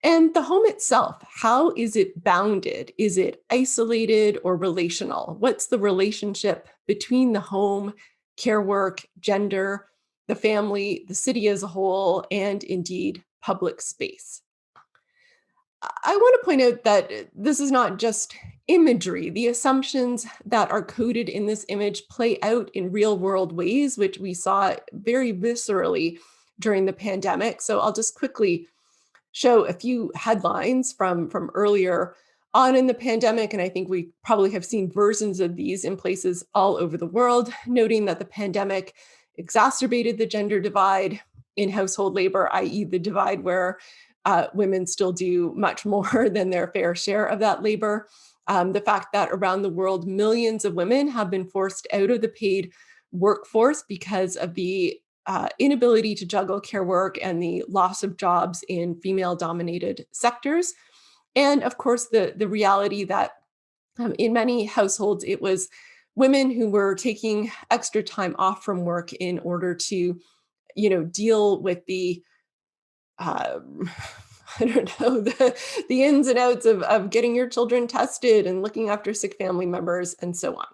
And the home itself, how is it bounded? Is it isolated or relational? What's the relationship between the home, care work, gender, the family, the city as a whole, and indeed public space? I want to point out that this is not just imagery. The assumptions that are coded in this image play out in real world ways, which we saw very viscerally during the pandemic. So I'll just quickly show a few headlines from earlier on in the pandemic. And I think we probably have seen versions of these in places all over the world, noting that the pandemic exacerbated the gender divide in household labor, i.e. the divide where women still do much more than their fair share of that labor. The fact that around the world, millions of women have been forced out of the paid workforce because of the inability to juggle care work and the loss of jobs in female-dominated sectors. And of course, the reality that in many households, it was women who were taking extra time off from work in order to, deal with the I don't know, the ins and outs of getting your children tested and looking after sick family members and so on.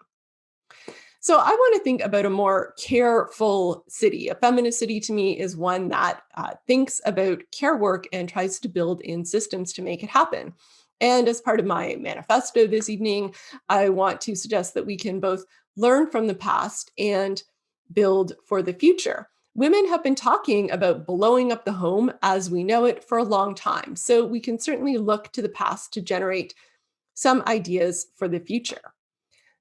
So I want to think about a more careful city. A feminist city to me is one that thinks about care work and tries to build in systems to make it happen. And as part of my manifesto this evening, I want to suggest that we can both learn from the past and build for the future. Women have been talking about blowing up the home as we know it for a long time. So we can certainly look to the past to generate some ideas for the future.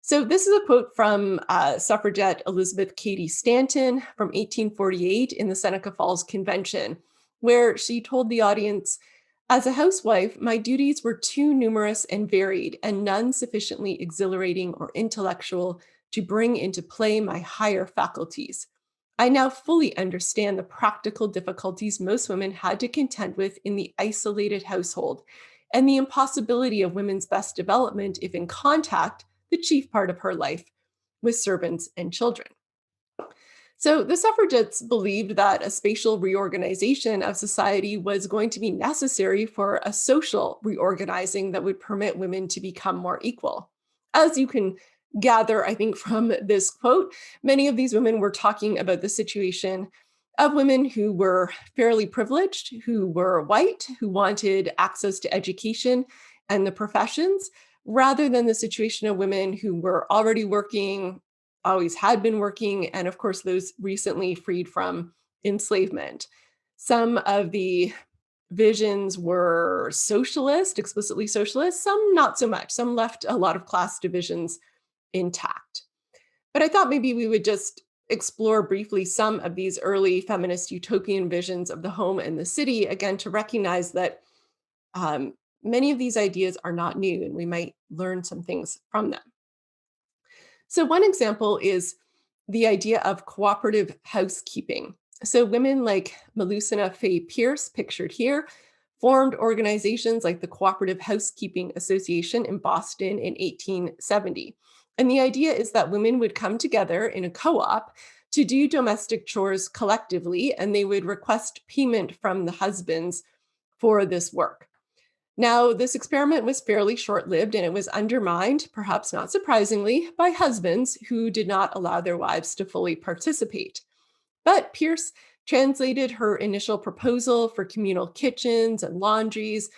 So this is a quote from suffragette Elizabeth Cady Stanton from 1848 in the Seneca Falls Convention, where she told the audience, "As a housewife, my duties were too numerous and varied, and none sufficiently exhilarating or intellectual to bring into play my higher faculties. I now fully understand the practical difficulties most women had to contend with in the isolated household, and the impossibility of women's best development if in contact, the chief part of her life, with servants and children." So the suffragettes believed that a spatial reorganization of society was going to be necessary for a social reorganizing that would permit women to become more equal. As you can gather, I think, from this quote, many of these women were talking about the situation of women who were fairly privileged, who were white, who wanted access to education and the professions, rather than the situation of women who were already working, always had been working, and of course, those recently freed from enslavement. Some of the visions were socialist, explicitly socialist, some not so much. Some left a lot of class divisions intact. But I thought maybe we would just explore briefly some of these early feminist utopian visions of the home and the city, again, to recognize that many of these ideas are not new, and we might learn some things from them. So one example is the idea of cooperative housekeeping. So women like Melusina Faye Pierce, pictured here, formed organizations like the Cooperative Housekeeping Association in Boston in 1870. And the idea is that women would come together in a co-op to do domestic chores collectively, and they would request payment from the husbands for this work. Now, this experiment was fairly short-lived, and it was undermined, perhaps not surprisingly, by husbands who did not allow their wives to fully participate. But Pierce translated her initial proposal for communal kitchens and laundries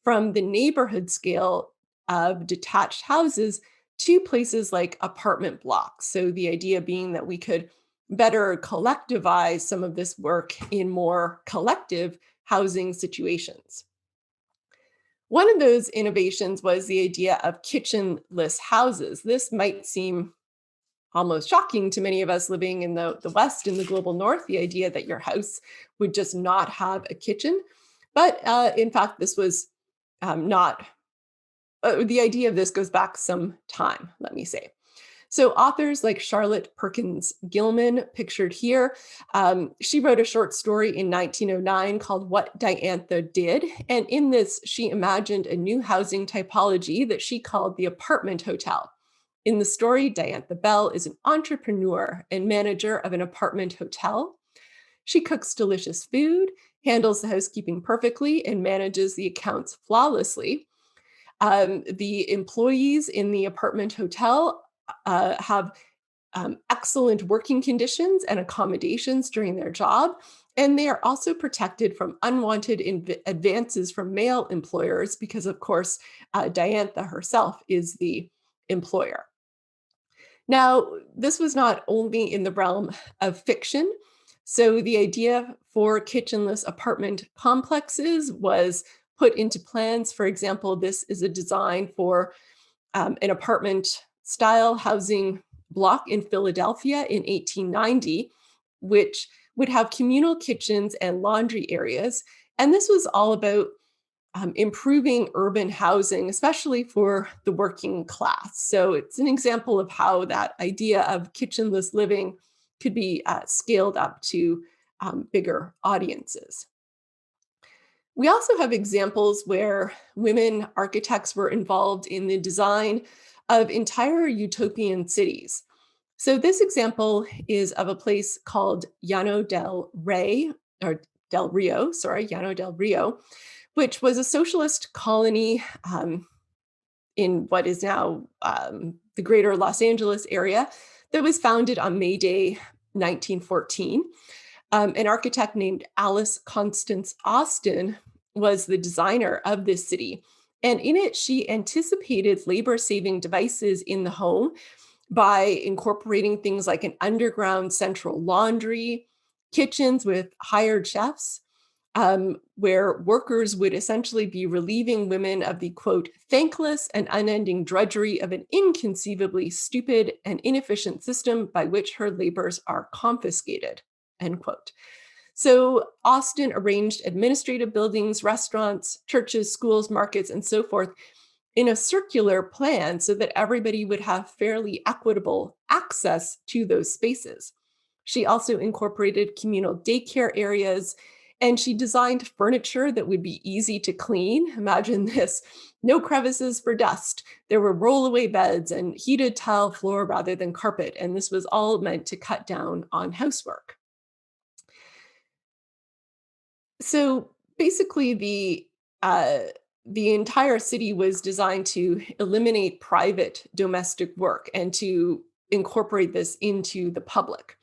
from the neighborhood scale of detached houses to places like apartment blocks. So the idea being that we could better collectivize some of this work in more collective housing situations. One of those innovations was the idea of kitchenless houses. This might seem almost shocking to many of us living in the West, in the global North, the idea that your house would just not have a kitchen. But in fact, this was not, the idea of this goes back some time, let me say. So authors like Charlotte Perkins Gilman, pictured here, she wrote a short story in 1909 called What Diantha Did. And in this, she imagined a new housing typology that she called the apartment hotel. In the story, Diantha Bell is an entrepreneur and manager of an apartment hotel. She cooks delicious food, handles the housekeeping perfectly, and manages the accounts flawlessly. The employees in the apartment hotel have excellent working conditions and accommodations during their job, and they are also protected from unwanted advances from male employers because, of course, Diantha herself is the employer. Now, this was not only in the realm of fiction. So the idea for kitchenless apartment complexes was put into plans. For example, this is a design for an apartment style housing block in Philadelphia in 1890, which would have communal kitchens and laundry areas. And this was all about improving urban housing, especially for the working class. So it's an example of how that idea of kitchenless living could be scaled up to bigger audiences. We also have examples where women architects were involved in the design of entire utopian cities. So this example is of a place called Llano del Rio, which was a socialist colony in what is now the greater Los Angeles area that was founded on May Day, 1914. An architect named Alice Constance Austin was the designer of this city. And in it, she anticipated labor-saving devices in the home by incorporating things like an underground central laundry, kitchens with hired chefs, where workers would essentially be relieving women of the, quote, thankless and unending drudgery of an inconceivably stupid and inefficient system by which her labors are confiscated, end quote. So Austin arranged administrative buildings, restaurants, churches, schools, markets, and so forth in a circular plan so that everybody would have fairly equitable access to those spaces. She also incorporated communal daycare areas And she designed furniture that would be easy to clean. Imagine this, no crevices for dust. There were rollaway beds and heated tile floor rather than carpet. And this was all meant to cut down on housework. So basically the entire city was designed to eliminate private domestic work and to incorporate this into the public.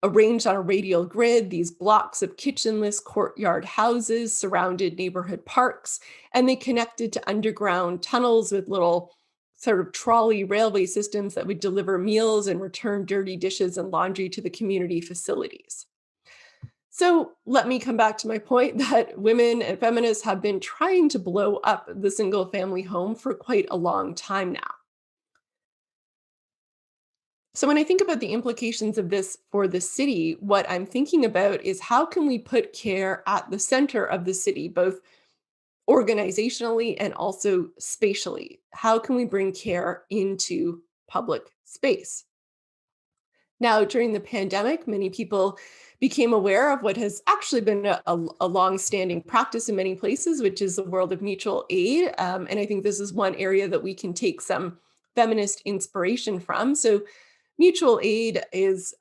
Arranged on a radial grid, these blocks of kitchenless courtyard houses surrounded neighborhood parks, and they connected to underground tunnels with little sort of trolley railway systems that would deliver meals and return dirty dishes and laundry to the community facilities. So let me come back to my point that women and feminists have been trying to blow up the single family home for quite a long time now. So when I think about the implications of this for the city, what I'm thinking about is how can we put care at the center of the city, both organizationally and also spatially? How can we bring care into public space? Now, during the pandemic, many people became aware of what has actually been a long-standing practice in many places, which is the world of mutual aid. And I think this is one area that we can take some feminist inspiration from. So mutual aid is,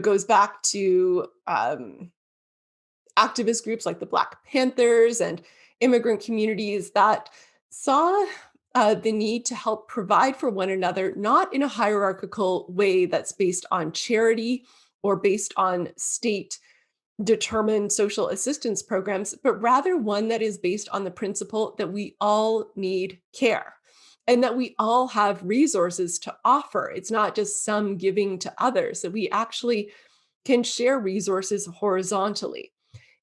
goes back to activist groups like the Black Panthers and immigrant communities that saw the need to help provide for one another, not in a hierarchical way that's based on charity or based on state-determined social assistance programs, but rather one that is based on the principle that we all need care and that we all have resources to offer. It's not just some giving to others, that we actually can share resources horizontally.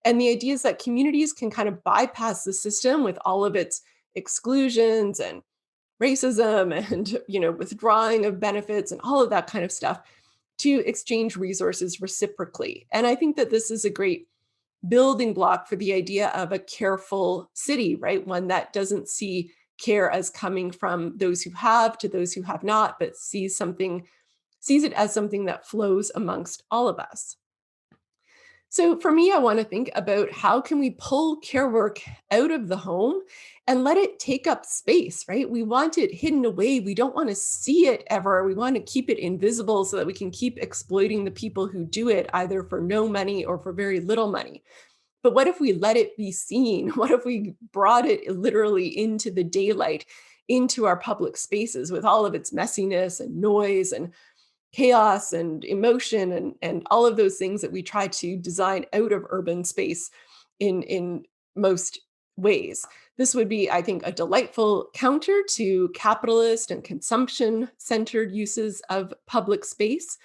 And the idea is that communities can kind of bypass the system with all of its exclusions and racism and withdrawing of benefits and all of that kind of stuff to exchange resources reciprocally. And I think that this is a great building block for the idea of a careful city, right? One that doesn't see care as coming from those who have to those who have not, but sees it as something that flows amongst all of us. So for me, I want to think about how can we pull care work out of the home and let it take up space, right? We want it hidden away. We don't want to see it ever. We want to keep it invisible so that we can keep exploiting the people who do it, either for no money or for very little money. But what if we let it be seen? What if we brought it literally into the daylight, into our public spaces with all of its messiness and noise and chaos and emotion and all of those things that we try to design out of urban space in most ways? This would be, I think, a delightful counter to capitalist and consumption-centered uses of public space.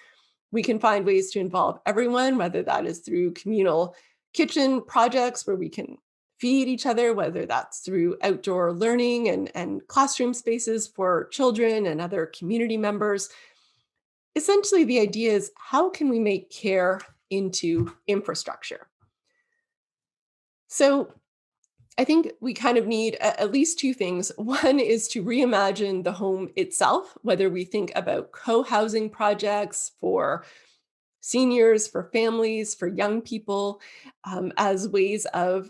We can find ways to involve everyone, whether that is through communal kitchen projects where we can feed each other, whether that's through outdoor learning and classroom spaces for children and other community members. Essentially, the idea is how can we make care into infrastructure? So I think we kind of need at least two things. One is to reimagine the home itself, whether we think about co-housing projects for seniors, for families, for young people, as ways of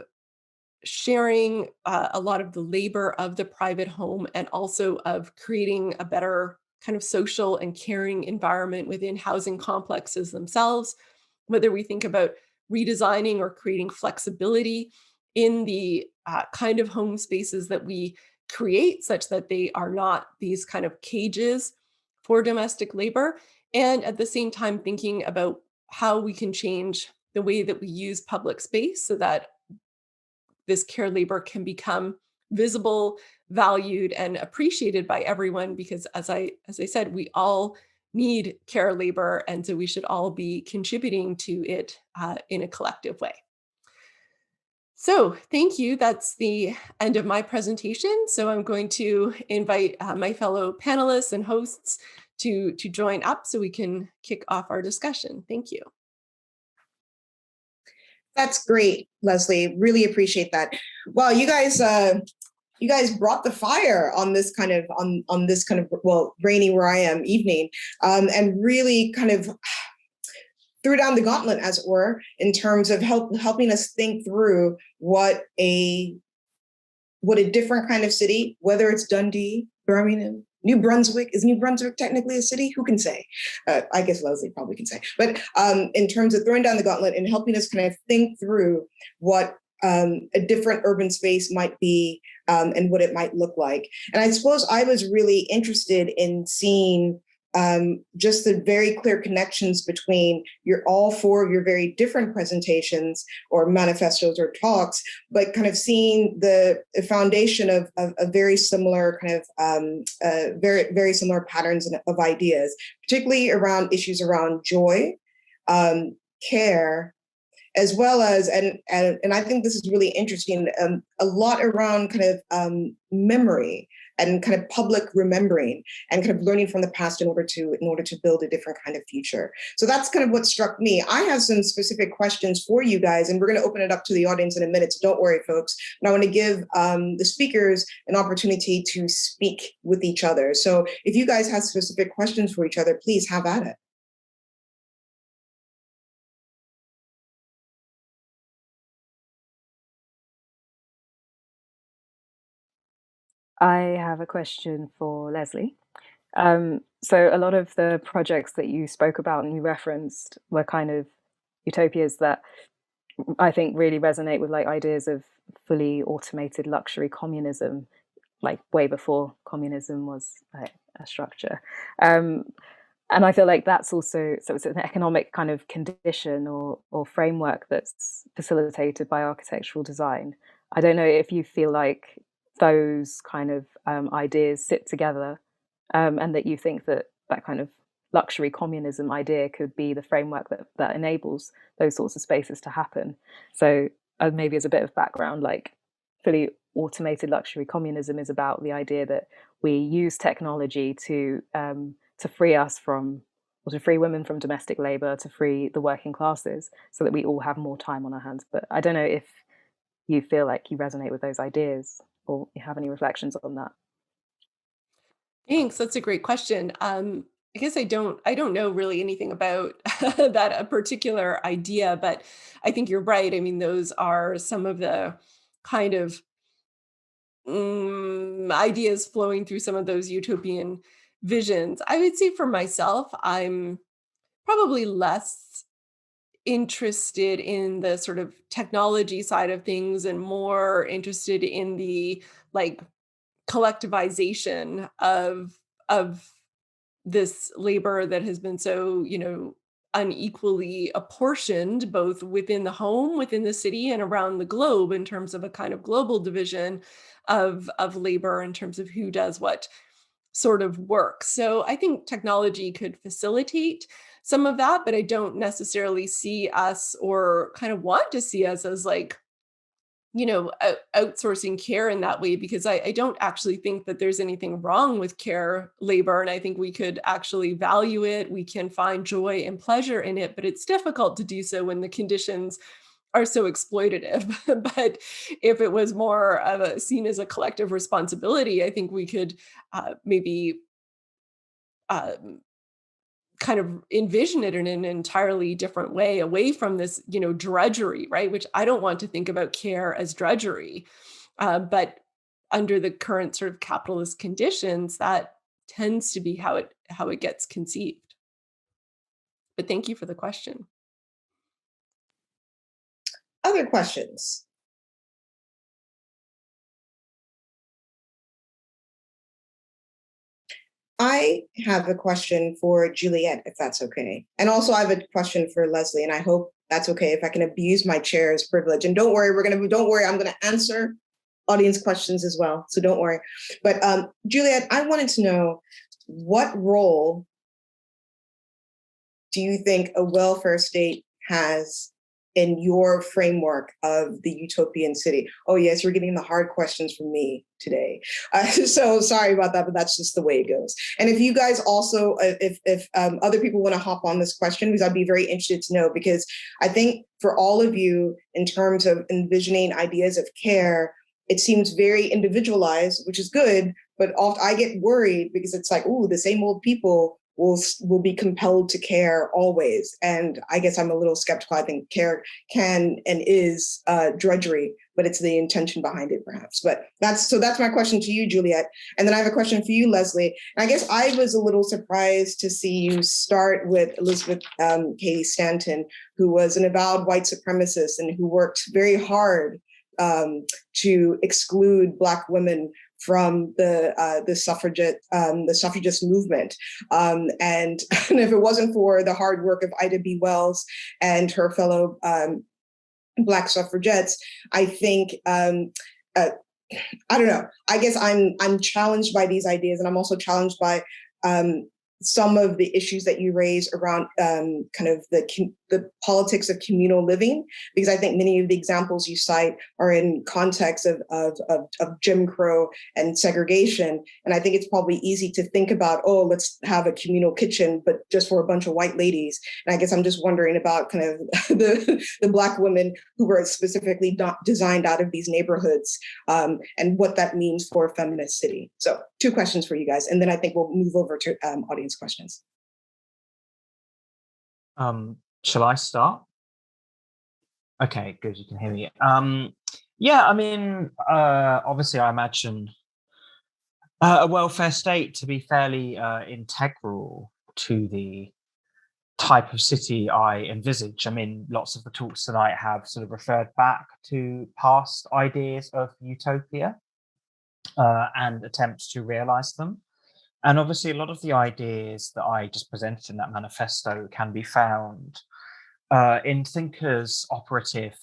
sharing a lot of the labor of the private home and also of creating a better kind of social and caring environment within housing complexes themselves, whether we think about redesigning or creating flexibility in the kind of home spaces that we create such that they are not these kind of cages for domestic labor. And at the same time, thinking about how we can change the way that we use public space so that this care labor can become visible, valued, and appreciated by everyone, because as I said, we all need care labor, and so we should all be contributing to it in a collective way. So thank you. That's the end of my presentation. So I'm going to invite my fellow panelists and hosts to join up so we can kick off our discussion. Thank you. That's great, Leslie. Really appreciate that. Wow, you guys brought the fire on this kind of rainy where I am evening, and really kind of threw down the gauntlet, as it were, in terms of helping us think through what a different kind of city, whether it's Dundee, Birmingham, New Brunswick. Is New Brunswick technically a city? Who can say? I guess Leslie probably can say. But in terms of throwing down the gauntlet and helping us kind of think through what a different urban space might be and what it might look like. And I suppose I was really interested in seeing just the very clear connections between all four of your very different presentations or manifestos or talks, but kind of seeing the foundation of a very similar kind of very similar patterns of ideas, particularly around issues around joy, care, as well as, and I think this is really interesting, a lot around kind of memory and kind of public remembering and kind of learning from the past in order to build a different kind of future. So that's kind of what struck me. I have some specific questions for you guys, and we're going to open it up to the audience in a minute, so don't worry, folks. But I want to give the speakers an opportunity to speak with each other. So if you guys have specific questions for each other, please have at it. I have a question for Leslie. So a lot of the projects that you spoke about and you referenced were kind of utopias that I think really resonate with like ideas of fully automated luxury communism, like way before communism was a structure. And I feel like that's also, so it's an economic kind of condition or framework that's facilitated by architectural design. I don't know if you feel like those kind of ideas sit together and that you think that kind of luxury communism idea could be the framework that enables those sorts of spaces to happen. So maybe as a bit of background, like fully automated luxury communism is about the idea that we use technology to free us from, or to free women from domestic labor, to free the working classes so that we all have more time on our hands. But I don't know if you feel like you resonate with those ideas or you have any reflections on that. Thanks. That's a great question. I guess I don't know really anything about that a particular idea, but I think you're right. I mean, those are some of the kind of ideas flowing through some of those utopian visions. I would say for myself, I'm probably less interested in the sort of technology side of things and more interested in the like collectivization of this labor that has been so, unequally apportioned both within the home, within the city, and around the globe in terms of a kind of global division of labor in terms of who does what sort of work. So I think technology could facilitate some of that, but I don't necessarily see us or kind of want to see us as like, outsourcing care in that way, because I don't actually think that there's anything wrong with care labor. And I think we could actually value it. We can find joy and pleasure in it, but it's difficult to do so when the conditions are so exploitative. But if it was more of seen as a collective responsibility, I think we could maybe kind of envision it in an entirely different way, away from this, drudgery, right? Which I don't want to think about care as drudgery. But under the current sort of capitalist conditions, that tends to be how it gets conceived. But thank you for the question. Other questions? I have a question for Juliet, if that's okay. And also I have a question for Leslie, and I hope that's okay if I can abuse my chair's privilege. And don't worry, I'm gonna answer audience questions as well, so don't worry. But Juliet, I wanted to know, what role do you think a welfare state has in your framework of the utopian city? Oh yes, you're getting the hard questions from me today. So sorry about that, but that's just the way it goes. And if you guys also, if other people want to hop on this question, because I'd be very interested to know, because I think for all of you, in terms of envisioning ideas of care, it seems very individualized, which is good, but often I get worried because it's like, ooh, the same old people will be compelled to care always. And I guess I'm a little skeptical. I think care can and is drudgery, but it's the intention behind it, perhaps. But that's my question to you, Juliet. And then I have a question for you, Leslie. And I guess I was a little surprised to see you start with Elizabeth Cady Stanton, who was an avowed white supremacist and who worked very hard to exclude Black women from the suffragist movement, and if it wasn't for the hard work of Ida B. Wells and her fellow Black suffragettes, I think I don't know. I guess I'm challenged by these ideas, and I'm also challenged by some of the issues that you raise around kind of the politics of communal living, because I think many of the examples you cite are in context of Jim Crow and segregation. And I think it's probably easy to think about, oh, let's have a communal kitchen, but just for a bunch of white ladies. And I guess I'm just wondering about kind of the Black women who were specifically designed out of these neighborhoods, and what that means for a feminist city. So 2 questions for you guys, and then I think we'll move over to audience questions. Shall I start? Okay, good, you can hear me. Yeah, I mean, obviously I imagine a welfare state to be fairly integral to the type of city I envisage. I mean, lots of the talks tonight have sort of referred back to past ideas of utopia and attempts to realize them. And obviously, a lot of the ideas that I just presented in that manifesto can be found in thinkers operative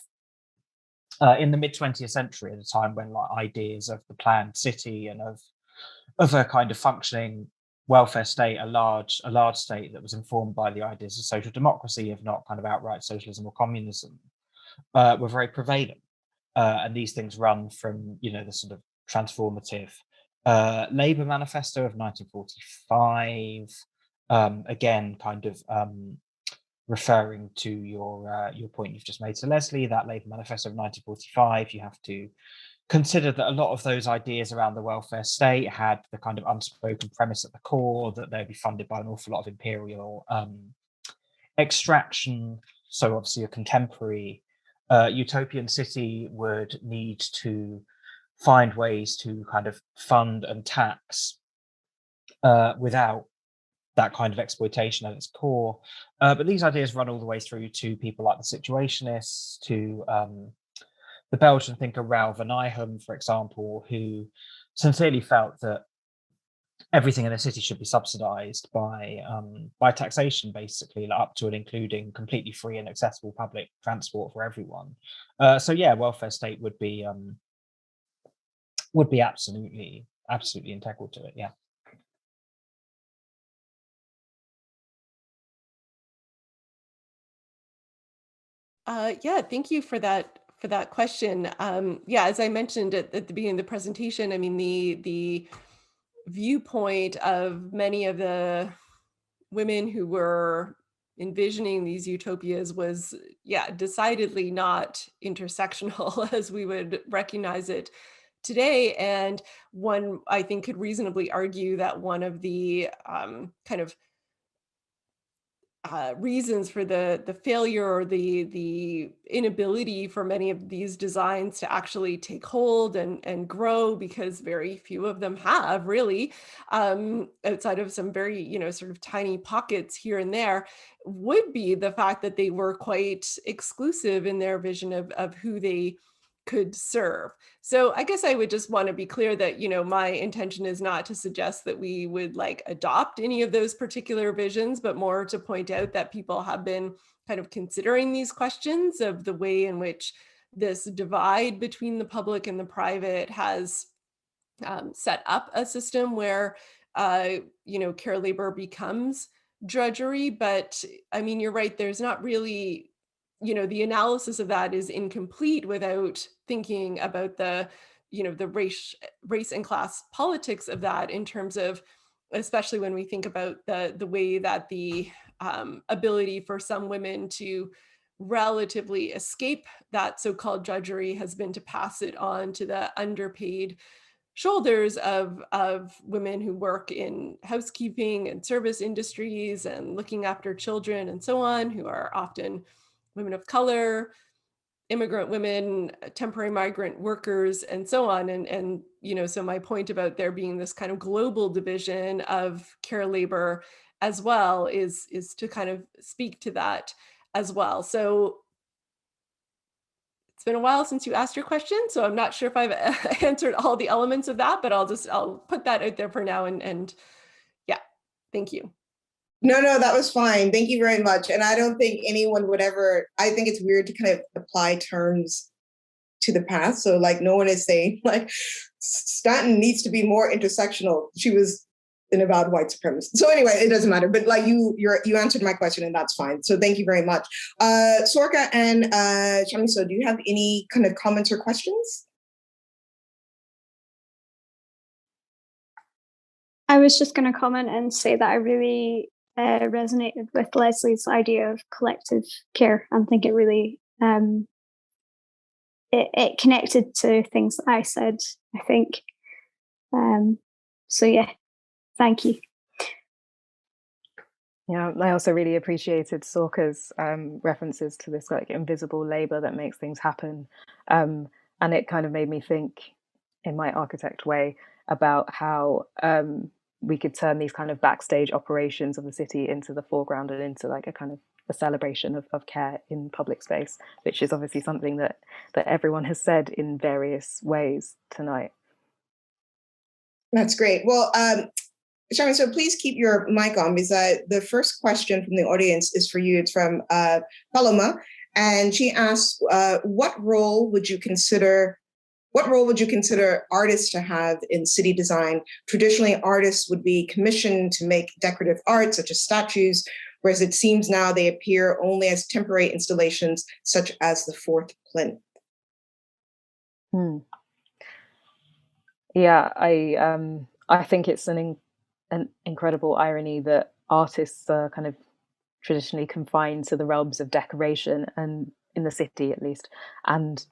in the mid-20th century, at a time when like ideas of the planned city and of a kind of functioning welfare state, a large state that was informed by the ideas of social democracy, if not kind of outright socialism or communism, were very prevalent. And these things run from, you know, the sort of transformative Labour Manifesto of 1945, again, kind of referring to your point you've just made. So Leslie, that Labour Manifesto of 1945, you have to consider that a lot of those ideas around the welfare state had the kind of unspoken premise at the core that they'd be funded by an awful lot of imperial extraction. So obviously a contemporary utopian city would need to find ways to kind of fund and tax without that kind of exploitation at its core. But these ideas run all the way through to people like the Situationists, to the Belgian thinker Raoul van Nijhem, for example, who sincerely felt that everything in a city should be subsidized by taxation, basically, up to and including completely free and accessible public transport for everyone. So yeah, welfare state would be absolutely integral to it. Yeah. Yeah, thank you for that question. Yeah, as I mentioned at the beginning of the presentation, I mean, the viewpoint of many of the women who were envisioning these utopias was, yeah, decidedly not intersectional as we would recognize it today. And one, I think, could reasonably argue that one of the kind of reasons for the failure or the inability for many of these designs to actually take hold and grow, because very few of them have really, outside of some very, you know, sort of tiny pockets here and there, would be the fact that they were quite exclusive in their vision of who they could serve. So I guess I would just want to be clear that, you know, my intention is not to suggest that we would like adopt any of those particular visions, but more to point out that people have been kind of considering these questions of the way in which this divide between the public and the private has set up a system where, you know, care labor becomes drudgery. But I mean, you're right, there's not really, you know, the analysis of that is incomplete without thinking about the, you know, the race and class politics of that, in terms of, especially when we think about the way that the ability for some women to relatively escape that so-called drudgery has been to pass it on to the underpaid shoulders of women who work in housekeeping and service industries and looking after children and so on, who are often women of color, immigrant women, temporary migrant workers, and so on. And so my point about there being this kind of global division of care labor as well is to kind of speak to that as well. So it's been a while since you asked your question, so I'm not sure if I've answered all the elements of that, but I'll put that out there for now. And yeah, thank you. No, that was fine. Thank you very much. And I don't think anyone would ever, I think it's weird to kind of apply terms to the past. So like no one is saying like Stanton needs to be more intersectional. She was in about white supremacy. So anyway, it doesn't matter. But like you answered my question and that's fine. So thank you very much. Zorka and Shamiso, do you have any kind of comments or questions? I was just going to comment and say that I really resonated with Leslie's idea of collective care and think it really it connected to things that I said, I think. So yeah, thank you. Yeah, I also really appreciated Zorka's references to this like invisible labor that makes things happen. And it kind of made me think in my architect way about how we could turn these kind of backstage operations of the city into the foreground and into like a kind of a celebration of care in public space, which is obviously something that everyone has said in various ways tonight. That's great. Well, Shami, so please keep your mic on because the first question from the audience is for you. It's from Paloma, and she asks, what role would you consider artists to have in city design? Traditionally, artists would be commissioned to make decorative art, such as statues, whereas it seems now they appear only as temporary installations, such as the fourth plinth. Yeah, I think it's an incredible irony that artists are kind of traditionally confined to the realms of decoration, and in the city at least, and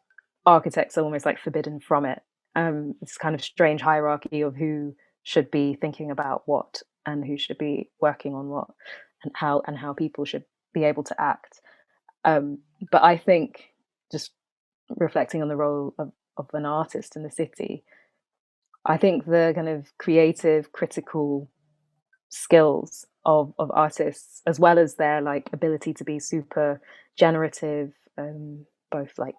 architects are almost like forbidden from it. It's kind of strange hierarchy of who should be thinking about what and who should be working on what and how people should be able to act. But I think just reflecting on the role of an artist in the city, I think the kind of creative, critical skills of artists, as well as their like ability to be super generative, both like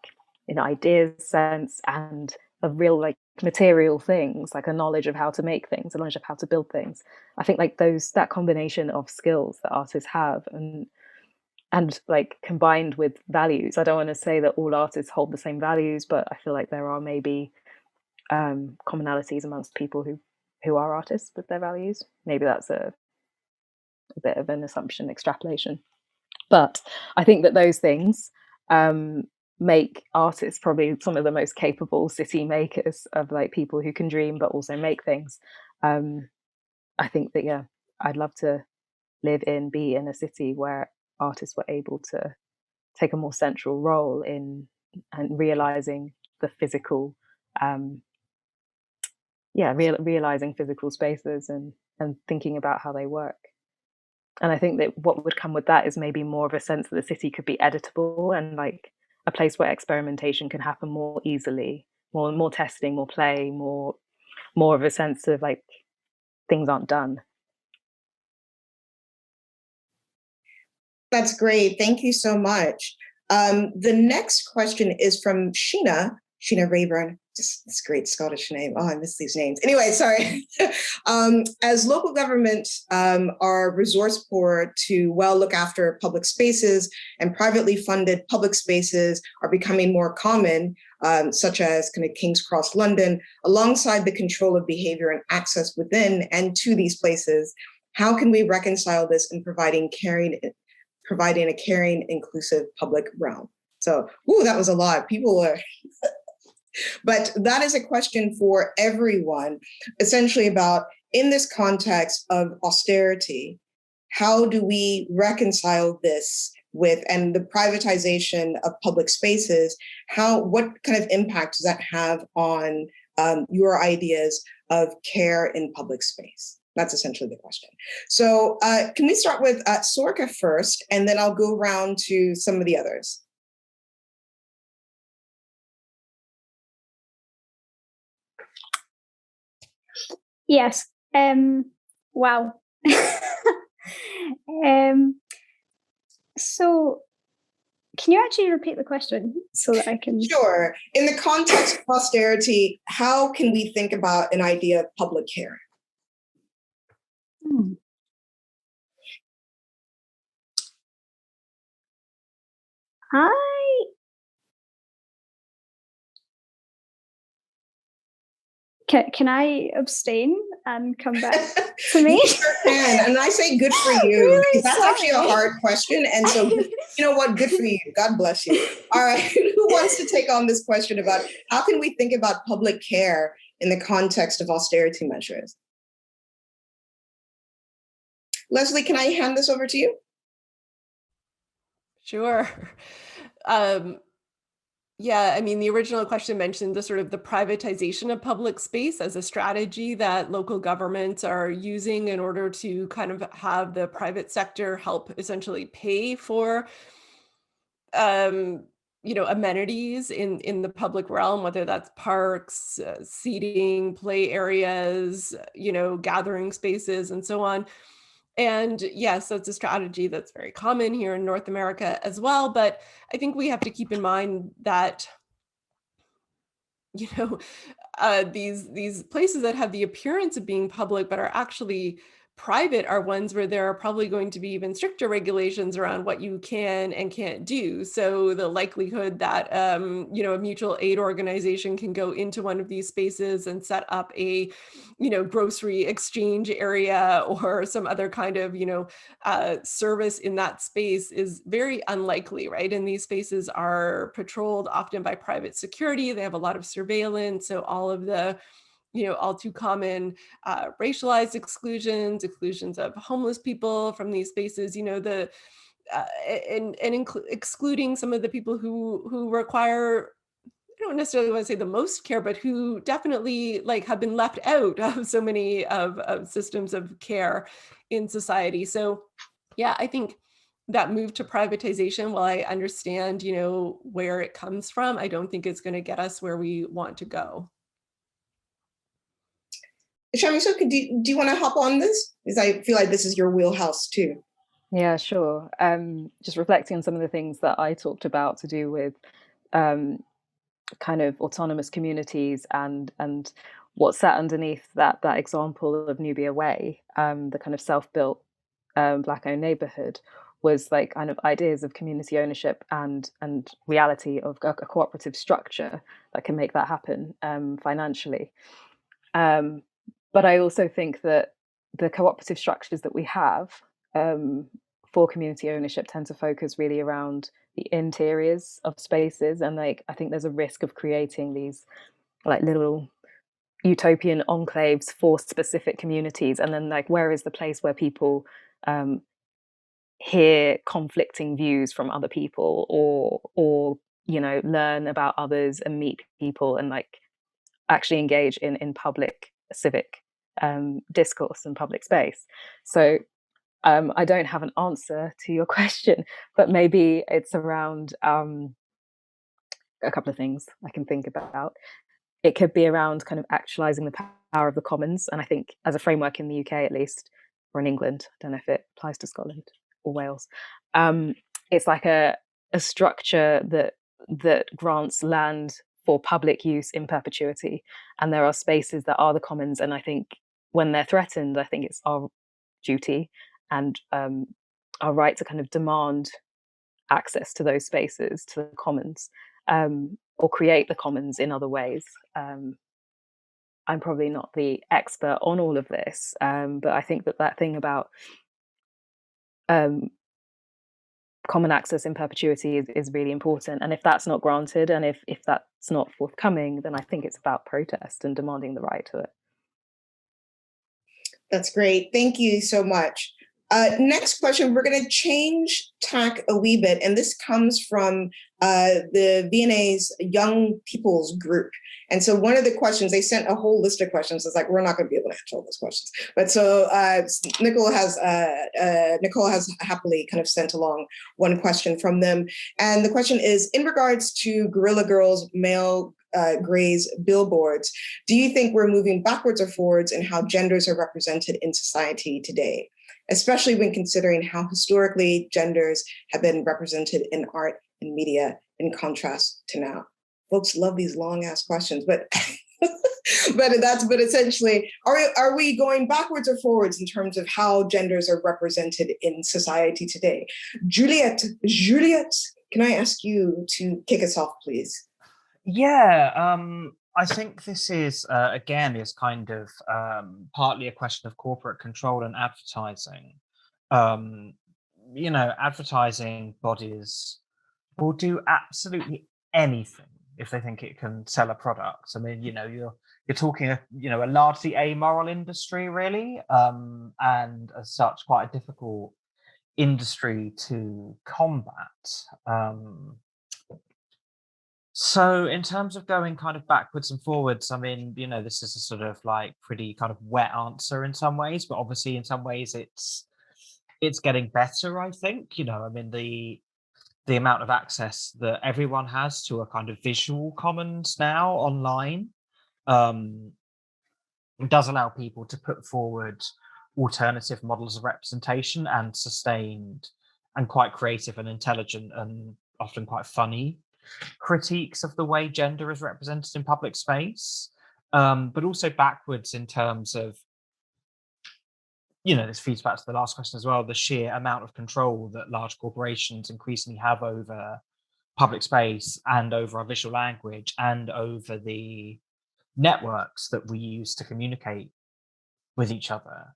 in ideas sense and of real like material things, like a knowledge of how to make things, a knowledge of how to build things. I think like that combination of skills that artists have and like combined with values. I don't want to say that all artists hold the same values, but I feel like there are maybe commonalities amongst people who are artists with their values. Maybe that's a bit of an assumption, extrapolation. But I think that those things make artists probably some of the most capable city makers of like people who can dream but also make things. I think that, yeah, I'd love to be in a city where artists were able to take a more central role in and realizing the physical, realizing physical spaces and thinking about how they work. And I think that what would come with that is maybe more of a sense that the city could be editable and like a place where experimentation can happen more easily, more testing, more play, more of a sense of like things aren't done. That's great. Thank you so much. The next question is from Sheena Rayburn. This great Scottish name. Oh, I miss these names. Anyway, sorry. As local governments are resource poor to look after public spaces, and privately funded public spaces are becoming more common, such as kind of King's Cross, London, alongside the control of behavior and access within and to these places, how can we reconcile this in providing a caring, inclusive public realm? So, that was a lot. People are... But that is a question for everyone, essentially about, in this context of austerity, how do we reconcile this with, and the privatization of public spaces, what kind of impact does that have on your ideas of care in public space? That's essentially the question. So can we start with Zorka first, and then I'll go around to some of the others. Yes. Wow. So can you actually repeat the question so that I can? Sure. In the context of austerity, how can we think about an idea of public care? Can I abstain and come back to me? You sure can. And I say good for you. Really? That's Sorry. actually a hard question. And so, you know what? Good for you. God bless you. All right. Who wants to take on this question about how can we think about public care in the context of austerity measures? Leslie, can I hand this over to you? Sure. Yeah, I mean, the original question mentioned the sort of the privatization of public space as a strategy that local governments are using in order to kind of have the private sector help essentially pay for, amenities in the public realm, whether that's parks, seating, play areas, gathering spaces, and so on. And yes, that's a strategy that's very common here in North America as well. But I think we have to keep in mind that, these places that have the appearance of being public but are actually private are ones where there are probably going to be even stricter regulations around what you can and can't do. So the likelihood that, a mutual aid organization can go into one of these spaces and set up a, grocery exchange area or some other kind of, service in that space is very unlikely, right? And these spaces are patrolled often by private security. They have a lot of surveillance. So all of the, all too common racialized exclusions of homeless people from these spaces, excluding some of the people who require, I don't necessarily want to say the most care, but who definitely have been left out of so many of systems of care in society. So yeah, I think that move to privatization, while I understand, where it comes from, I don't think it's going to get us where we want to go. Shamisha, do you want to hop on this? Because I feel like this is your wheelhouse too. Yeah, sure. Just reflecting on some of the things that I talked about to do with kind of autonomous communities and what sat underneath that example of Nubia Way, the kind of self-built Black-owned neighborhood, was kind of ideas of community ownership and reality of a cooperative structure that can make that happen financially. But I also think that the cooperative structures that we have for community ownership tend to focus really around the interiors of spaces. And I think there's a risk of creating these little utopian enclaves for specific communities. And then where is the place where people hear conflicting views from other people or learn about others and meet people and actually engage in public civic discourse and public space. So I don't have an answer to your question, but maybe it's around a couple of things I can think about. It could be around kind of actualizing the power of the commons. And I think as a framework in the UK, at least, or in England, I don't know if it applies to Scotland or Wales, it's like a structure that grants land for public use in perpetuity. And there are spaces that are the commons. And I think when they're threatened, I think it's our duty and our right to kind of demand access to those spaces, to the commons, or create the commons in other ways. I'm probably not the expert on all of this, but I think that thing about common access in perpetuity is really important. And if that's not granted, and if that's not forthcoming, then I think it's about protest and demanding the right to it. That's great. Thank you so much. Next question, we're going to change tack a wee bit. And this comes from the V&A's Young People's Group. And so one of the questions, they sent a whole list of questions. It's like, we're not going to be able to answer all those questions. But so Nicole has happily kind of sent along one question from them. And the question is, in regards to Guerrilla Girls, male Gray's billboards, do you think we're moving backwards or forwards in how genders are represented in society today, especially when considering how historically genders have been represented in art and media in contrast to now? Folks love these long ass questions, but but essentially, are we going backwards or forwards in terms of how genders are represented in society today? Juliet, can I ask you to kick us off, please? Yeah, I think this is again is kind of partly a question of corporate control and advertising. Advertising bodies will do absolutely anything if they think it can sell a product. I mean, you're talking a largely amoral industry, really, and as such, quite a difficult industry to combat. So in terms of going kind of backwards and forwards, I mean, this is a sort of like pretty kind of wet answer in some ways, but obviously in some ways it's getting better, I think. I mean, the amount of access that everyone has to a kind of visual commons now online does allow people to put forward alternative models of representation and sustained and quite creative and intelligent and often quite funny critiques of the way gender is represented in public space, but also backwards in terms of, this feeds back to the last question as well, the sheer amount of control that large corporations increasingly have over public space and over our visual language and over the networks that we use to communicate with each other.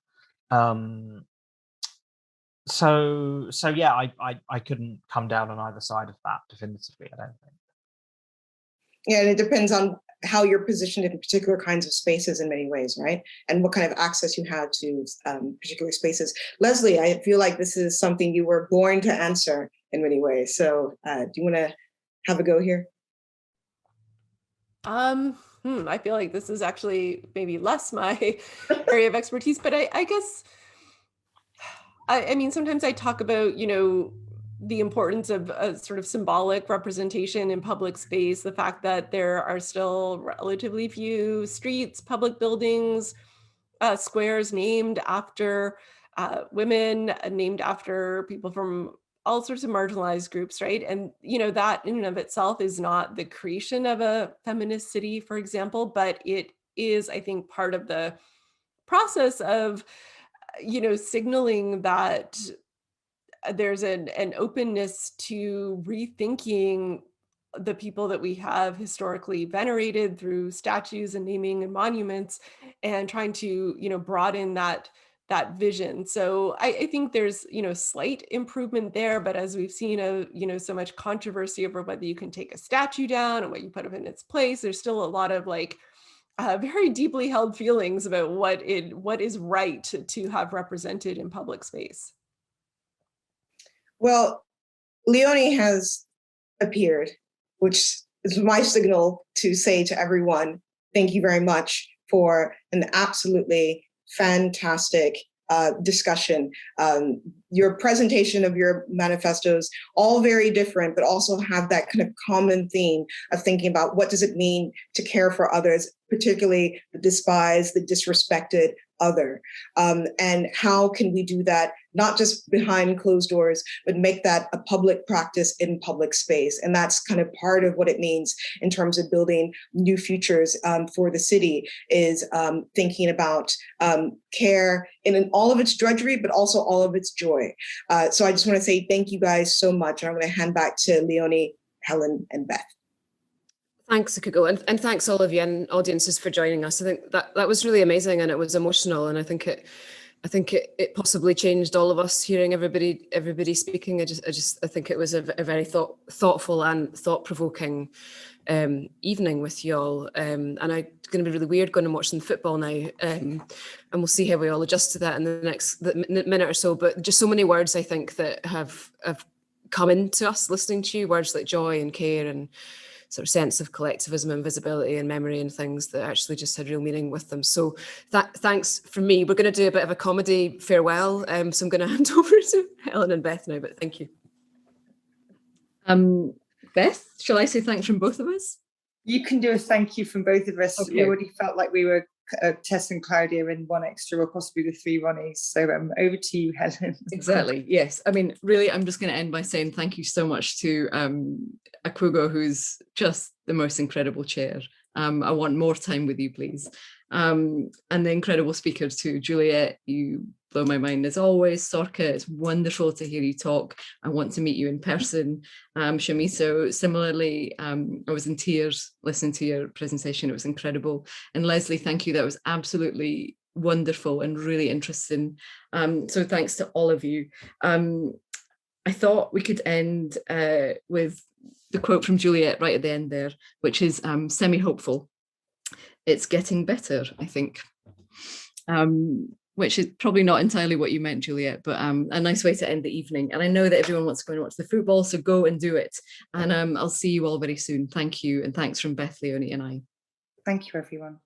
So yeah, I couldn't come down on either side of that definitively, I don't think. Yeah, and it depends on how you're positioned in particular kinds of spaces in many ways, right? And what kind of access you have to particular spaces. Leslie, I feel like this is something you were born to answer in many ways. So do you want to have a go here? I feel like this is actually maybe less my area of expertise, but I guess, I mean, sometimes I talk about, the importance of a sort of symbolic representation in public space, the fact that there are still relatively few streets, public buildings, squares named after women, named after people from all sorts of marginalized groups, right? And, that in and of itself is not the creation of a feminist city, for example, but it is, I think, part of the process of, signaling that there's an openness to rethinking the people that we have historically venerated through statues and naming and monuments, and trying to, broaden that vision. So I think there's, slight improvement there, but as we've seen, so much controversy over whether you can take a statue down and what you put up in its place, there's still a lot of very deeply held feelings about what is right to have represented in public space. Well, Leonie has appeared, which is my signal to say to everyone, thank you very much for an absolutely fantastic discussion. Your presentation of your manifestos, all very different, but also have that kind of common theme of thinking about what does it mean to care for others, particularly the despised, the disrespected other, and how can we do that not just behind closed doors, but make that a public practice in public space. And that's kind of part of what it means in terms of building new futures for the city, is thinking about care in all of its drudgery, but also all of its joy. So I just want to say thank you guys so much. And I'm going to hand back to Leonie, Helen, and Beth. Thanks, Akwugo, and thanks all of you and audiences for joining us. I think that was really amazing and it was emotional, and I think it possibly changed all of us hearing everybody speaking. I think it was a very thoughtful and thought-provoking evening with you all. And I'm going to be really weird going and watching the football now, and we'll see how we all adjust to that in the next minute or so. But just so many words, I think, that have come into us listening to you, words like joy and care and sort of sense of collectivism and visibility and memory and things that actually just had real meaning with them. So thanks from me. We're going to do a bit of a comedy farewell. So I'm going to hand over to Helen and Beth now, but thank you. Beth, shall I say thanks from both of us? You can do a thank you from both of us. Okay. We already felt like we were Tess and Claudia and one extra, or possibly the three Ronnies. So over to you, Helen. Exactly. Yes. I mean, really, I'm just going to end by saying thank you so much to Akwugo, who's just the most incredible chair. I want more time with you, please. And the incredible speakers too. Juliet, you blow my mind as always. Zorka, it's wonderful to hear you talk. I want to meet you in person. Shamiso, similarly, I was in tears listening to your presentation. It was incredible. And Leslie, thank you. That was absolutely wonderful and really interesting. So thanks to all of you. I thought we could end with the quote from Juliet right at the end there, which is semi-hopeful. It's getting better, I think, which is probably not entirely what you meant, Juliet, but a nice way to end the evening. And I know that everyone wants to go and watch the football, so go and do it. And I'll see you all very soon. Thank you. And thanks from Beth, Leonie, and I. Thank you, everyone.